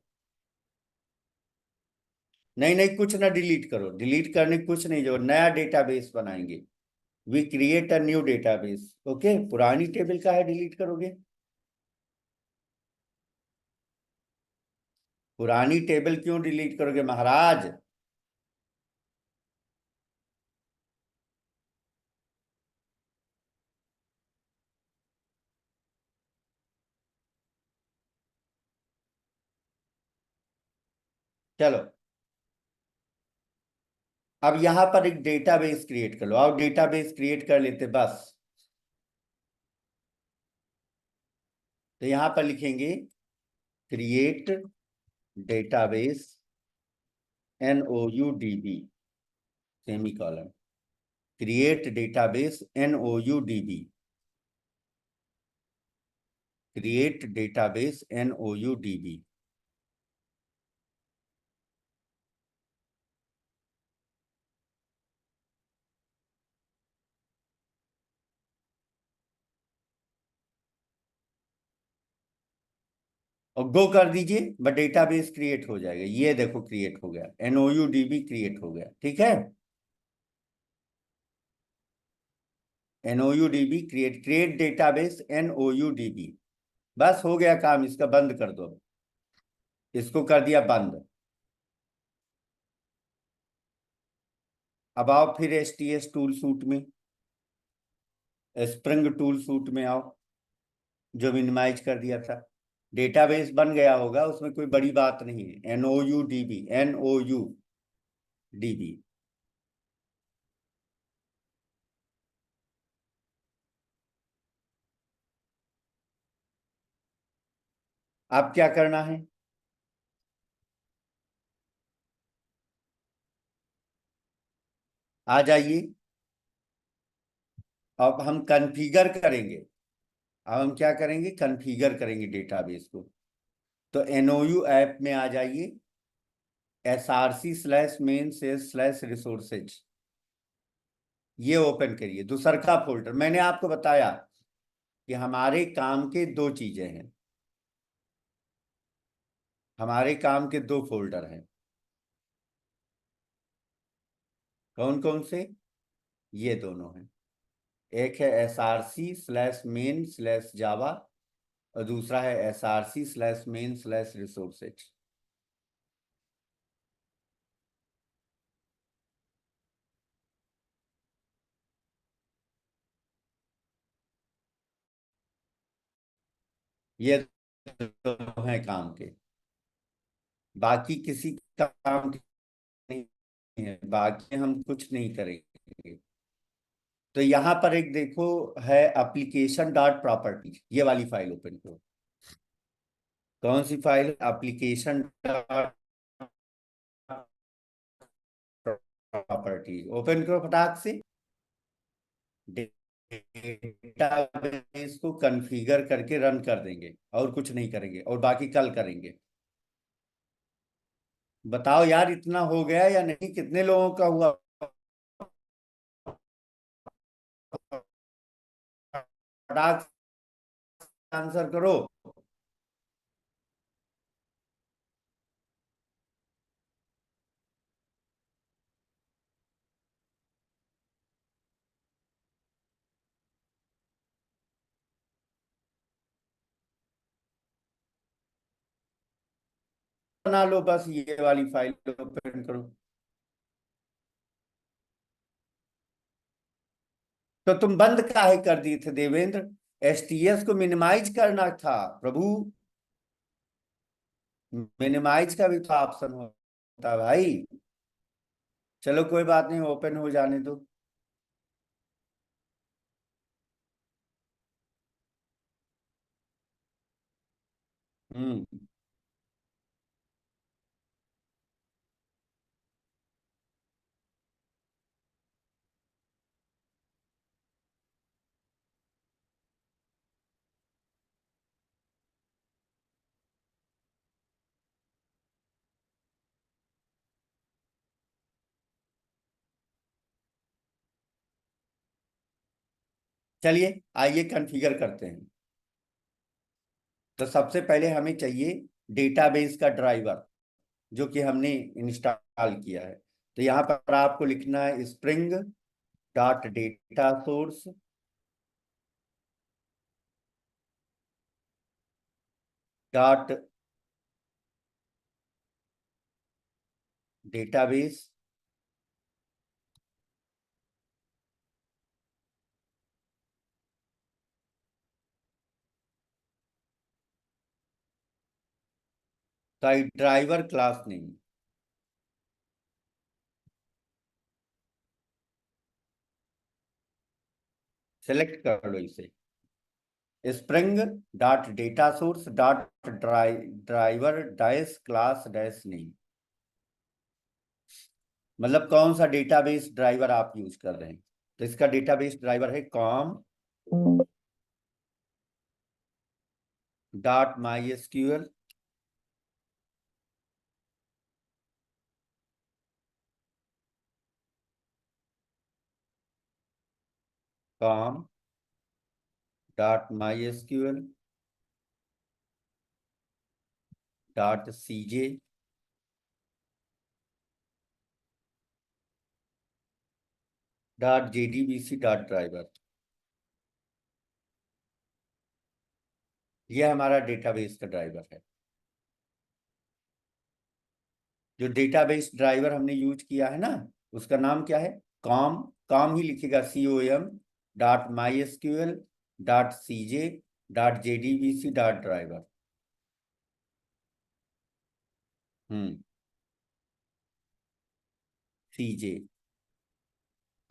नहीं नहीं, कुछ ना डिलीट करो, डिलीट करने की कुछ नहीं, जो नया डेटाबेस बनाएंगे। We create a new database. Okay, पुरानी टेबल का है डिलीट करोगे। पुरानी टेबल क्यों डिलीट करोगे महाराज। चलो, अब यहां पर एक डेटाबेस क्रिएट कर लो, आओ डेटाबेस क्रिएट कर लेते बस। तो यहां पर लिखेंगे create database NOUDB semi colon. Create database NOUDB। Create database NOUDB। और गो कर दीजिए, बस डेटाबेस क्रिएट हो जाएगा। ये देखो क्रिएट हो गया, NOUDB क्रिएट हो गया, ठीक है। NOUDB create, create database NOUDB। बस हो गया काम, इसका बंद कर दो। इसको कर दिया बंद। अब आओ फिर STS टूल सूट में, स्प्रिंग टूल सूट में आओ, जो मिनिमाइज कर दिया था। डेटाबेस बन गया होगा, उसमें कोई बड़ी बात नहीं है। NOUDB, NOUDB। अब क्या करना है? आ जाइए। अब हम कॉन्फ़िगर करेंगे। अब हम क्या करेंगे? कॉन्फ़िगर करेंगे डेटाबेस को। तो एनओयू ऐप में आ जाइए। src/main /resources, ये ओपन करिए दूसरा फोल्डर। मैंने आपको बताया कि हमारे काम के दो चीजें हैं। हमारे काम के दो फोल्डर हैं। कौन कौन से? ये दोनों हैं। एक है src/main/java और दूसरा है src/main/resources। ये दोनों हैं काम के। बाकी किसी का काम नहीं है, बाकी हम कुछ नहीं करेंगे। तो यहां पर एक देखो है application.property, ये वाली फाइल ओपन करो। कौन सी file? Application dot property. Open करो फटाक से। डेटाबेस को कॉन्फ़िगर करके रन कर देंगे और कुछ नहीं करेंगे, और बाकी कल करेंगे। बताओ यार, इतना हो गया या नहीं? कितने लोगों का हुआ? फटाक से आंसर करो। बना लो बस, ये वाली फाइल ओपन करो। तो तुम बंद काहे कर दिए थे देवेंद्र? एसटीएस को मिनिमाइज करना था प्रभु। मिनिमाइज का भी तो ऑप्शन होता है भाई। चलो कोई बात नहीं, ओपन हो जाने दो। हम्म। चलिए, आइए कॉन्फ़िगर करते हैं। तो सबसे पहले हमें चाहिए डेटाबेस का ड्राइवर, जो कि हमने इंस्टॉल किया है। तो यहाँ पर आपको लिखना है spring dot data source dot database. का ड्राइवर क्लास नेम सेलेक्ट कर लो इसे। Spring dot data source dot driver dash class dash name. मतलब कौन सा डेटाबेस ड्राइवर आप यूज कर रहे हैं? तो इसका डेटाबेस ड्राइवर है com dot my SQL com dot my SQL dot CJ dot JDBC dot driver. ये हमारा डेटाबेस का ड्राइवर है। जो डेटाबेस ड्राइवर हमने यूज किया है ना, उसका नाम क्या है? कॉम। कॉम ही लिखेगा, COM dot my SQL dot CJ dot JDBC dot driver. Hmm. CJ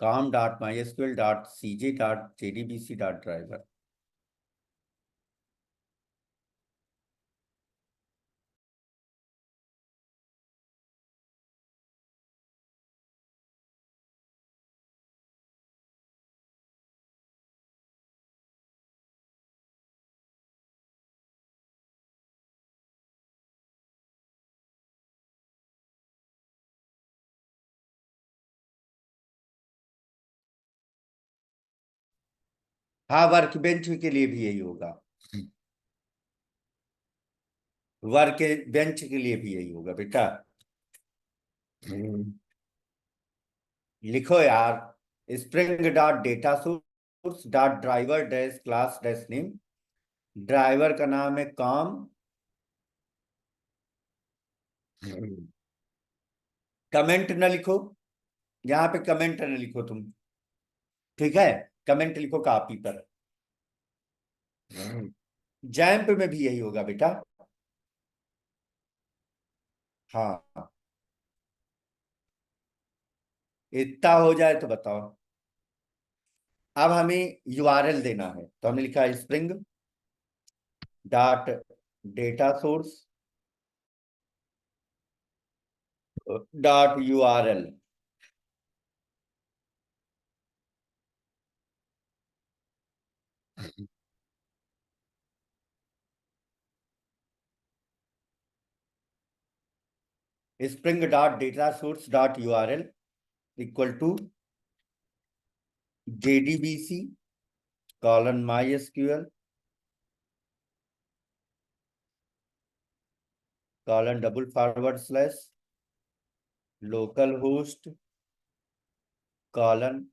com dot my SQL dot CJ dot JDBC dot driver. हाँ, वर्क बेंच के लिए भी यही होगा। वर्क बेंच के लिए भी यही होगा बेटा। लिखो यार। Spring dot data source dot driver dash class dash name. Driver का नाम है कॉम। कमेंट न लिखो, यहाँ पे कमेंट न लिखो तुम। ठीक है, कमेंट लिखो कॉपी पर। जैम्प में भी यही होगा बेटा। हाँ, इतना हो जाए तो बताओ। अब हमें यूआरएल देना है, तो हमने लिखा spring dot data source dot URL. Spring dot data source dot URL equal to JDBC colon MySQL colon // local host colon.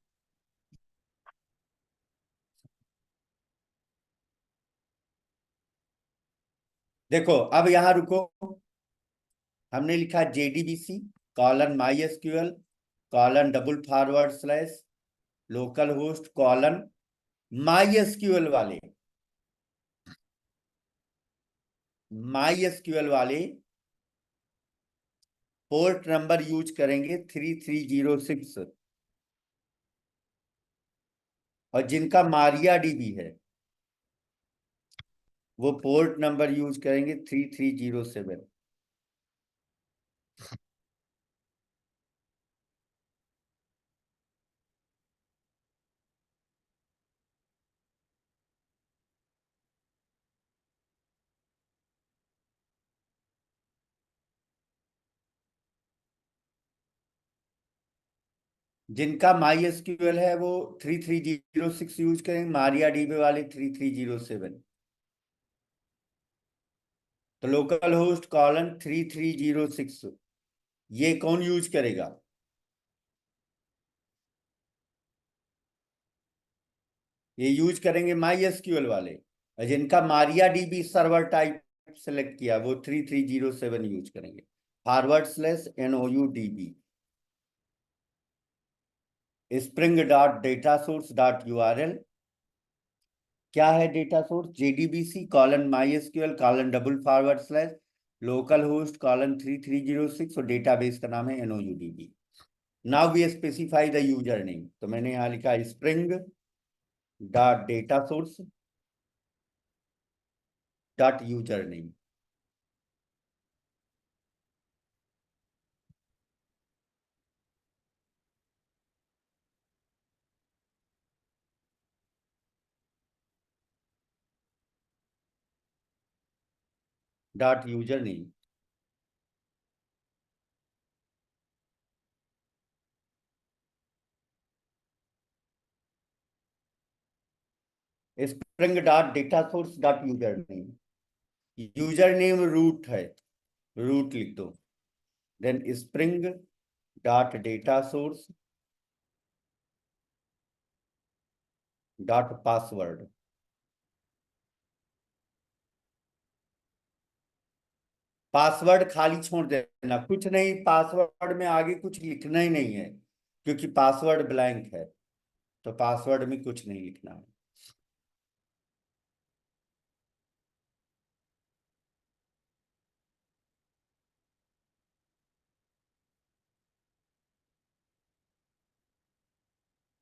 देखो अब यहां रुको। हमने लिखा JDBC colon MySQL colon // local host colon MySQL वाले। MySQL वाले पोर्ट नंबर यूज करेंगे 3306। और जिनका मारिया डीबी है वो पोर्ट नंबर यूज करेंगे 3307। जिनका MySQL है वो 3306 यूज करेंगे, मारिया डीबी वाले 3307। तो लोकल होस्ट कॉलन 3306 ये कौन यूज करेगा? ये यूज करेंगे MySQL वाले। और जिनका Maria DB server type select किया वो 3307 यूज करेंगे। /NOUDB spring dot data source dot URL. क्या है data source? JDBC colon MySQL colon // local host colon 3306 और डेटाबेस का नाम है NOUDB। Now we specify the user name, तो मैंने यहां लिखा spring dot data source dot user name dot user name. Spring dot data source dot user name. User name root है, root लिख दो। Then spring dot data source dot password. Password खाली छोड़ देना, कुछ नहीं, पासवर्ड में आगे कुछ लिखना ही नहीं है क्योंकि पासवर्ड ब्लैंक है। तो पासवर्ड में कुछ नहीं लिखना है।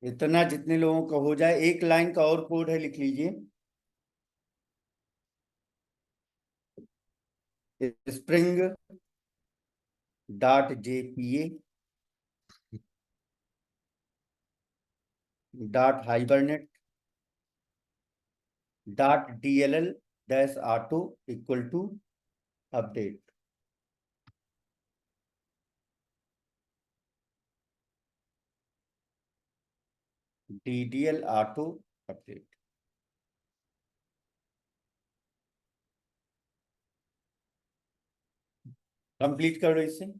इतना जितने लोगों का हो जाए। एक लाइन का और कोड है, लिख लीजिए। Spring dot JPA dot hibernate dot DLL dash auto equal to update. DDL auto update. Complete करो इसे।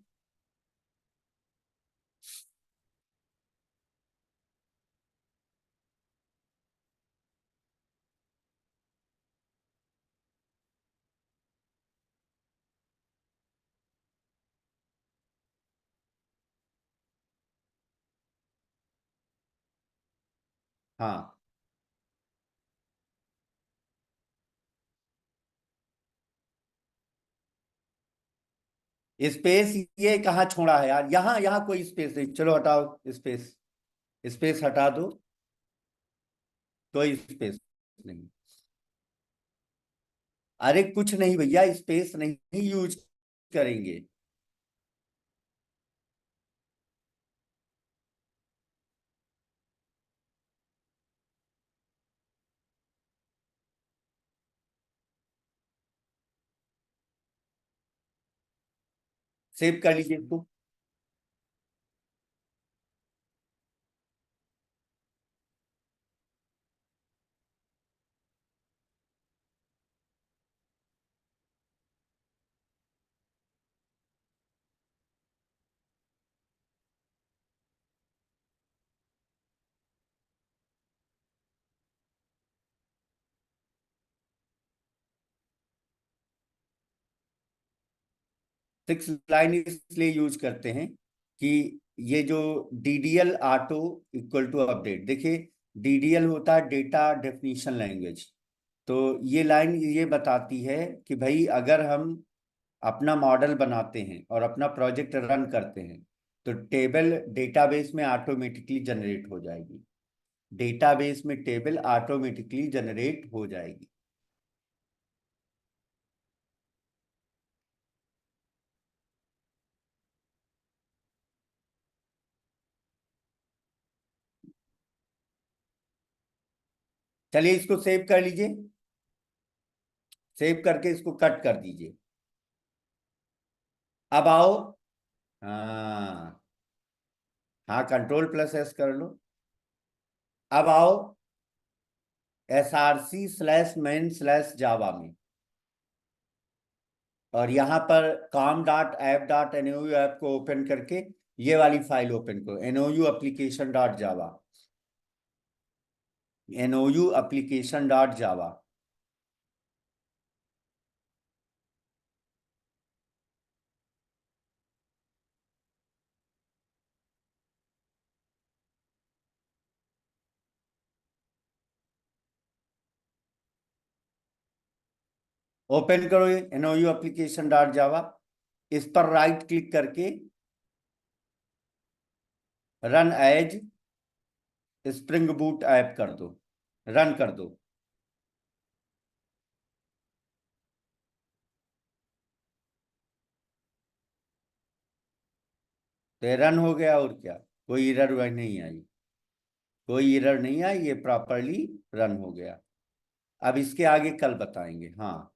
हाँ, स्पेस ये कहाँ छोड़ा है यार, यहाँ यहाँ कोई स्पेस नहीं, चलो हटाओ स्पेस। स्पेस हटा दो, कोई स्पेस नहीं। अरे कुछ नहीं भैया, स्पेस नहीं यूज करेंगे। सेव कर लीजिए इसको। 6 लाइन इसलिए यूज करते हैं कि ये जो DDL auto equal to update, देखिए डीडीएल होता है डेटा डेफिनेशन लैंग्वेज। तो ये लाइन ये बताती है कि भाई अगर हम अपना मॉडल बनाते हैं और अपना प्रोजेक्ट रन करते हैं तो टेबल डेटाबेस में ऑटोमेटिकली जनरेट हो जाएगी। डेटाबेस में टेबल ऑटोमेटिकली जनरेट हो जाएगी। चलिए इसको सेव कर लीजिए। सेव करके इसको कट कर दीजिए। अब आओ। हाँ, हाँ, कंट्रोल+S कर लो। अब आओ src/main/java में, और यहाँ पर com.app.nou ऐप को ओपन करके ये वाली फाइल ओपन करो, nou application.java। nou application.java। ओपन करो ये nou application.java। इस पर राइट क्लिक करके run as spring boot app कर दो, रन कर दो। तो ये रन हो गया, और क्या, कोई एरर वह नहीं आई। कोई एरर नहीं आई, ये प्रॉपरली रन हो गया। अब इसके आगे कल बताएंगे। हाँ,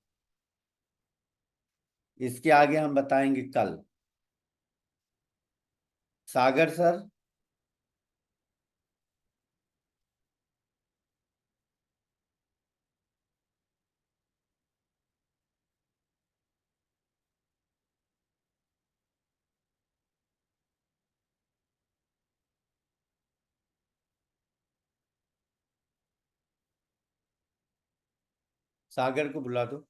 इसके आगे हम बताएंगे कल। सागर सर। सागर को बुला दो।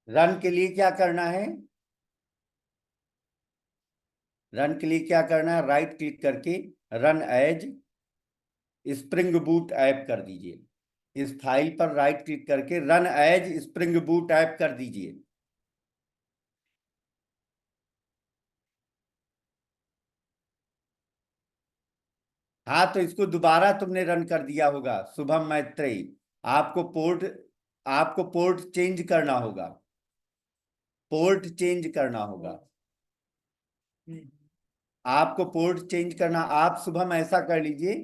रन के लिए क्या करना है? रन के लिए क्या करना है, राइट क्लिक करके run as spring boot app कर दीजिए। इस फाइल पर राइट क्लिक करके run as spring boot app कर दीजिए। हाँ, तो इसको दोबारा तुमने रन कर दिया होगा शुभम मैत्रेयी। आपको पोर्ट आपको पोर्ट चेंज करना होगा। पोर्ट चेंज करना होगा। आपको पोर्ट चेंज करना, आप शुभम ऐसा कर लीजिए,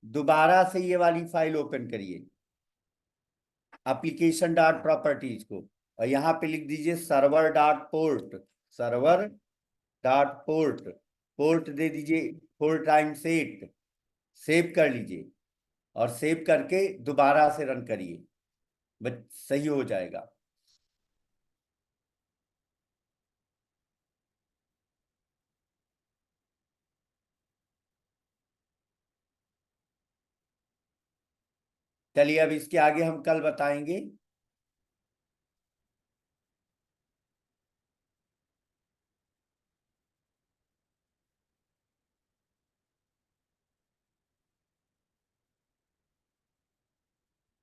दोबारा से ये वाली फाइल ओपन करिए, application.properties को, और यहाँ पे लिख दीजिए सर्वर.पोर्ट। सर्वर.पोर्ट। पोर्ट दे दीजिए 4 टाइम्स 8। सेव कर लीजिए, और सेव करके दोबारा से रन करिए, बस सही हो जाएगा। चलिए, अब इसके आगे हम कल बताएंगे।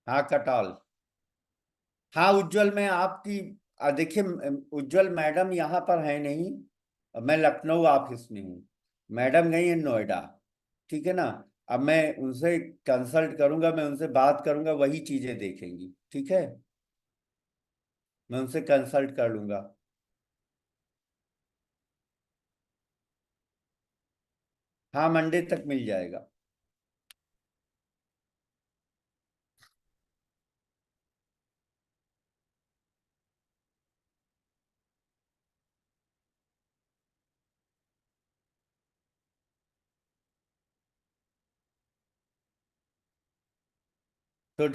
हाँ, कटॉल। हाँ, उज्जवल में आपकी देखिए, उज्जवल मैडम यहाँ पर है नहीं। मैं लखनऊ ऑफिस में हूँ। मैडम गई है नोएडा। ठीक है ना। अब मैं उनसे कंसल्ट करूंगा, मैं उनसे बात करूंगा, वही चीजें देखेंगी। ठीक है। मैं उनसे कंसल्ट कर लूंगा। हाँ, मंडे तक मिल जाएगा। तो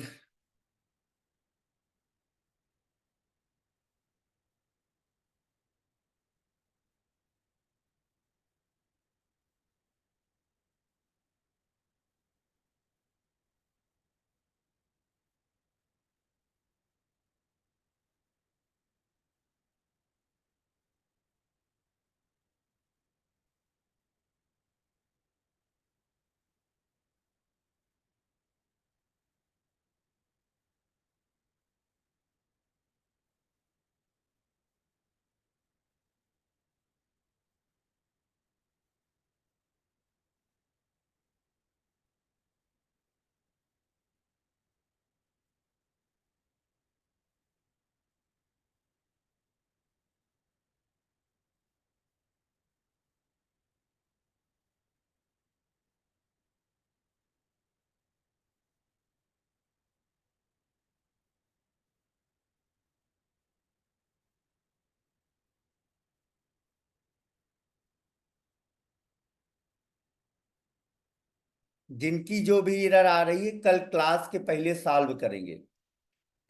जिनकी जो भी एरर आ रही है, कल क्लास के पहले सॉल्व करेंगे।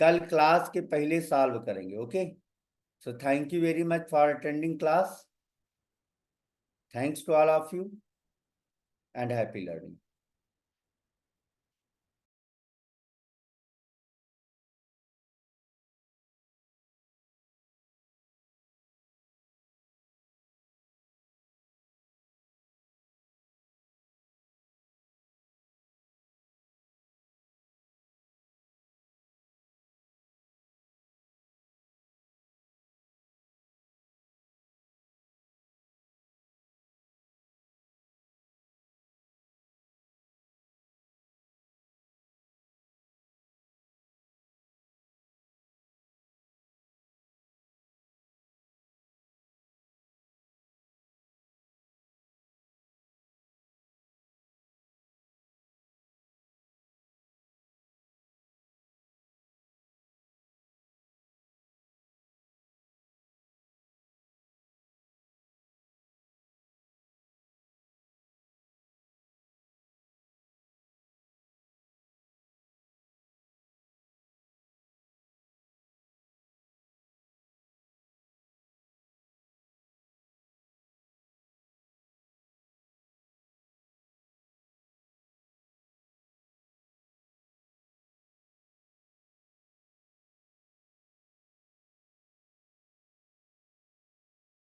कल क्लास के पहले सॉल्व करेंगे। Okay. So thank you very much for attending class. Thanks to all of you, and happy learning.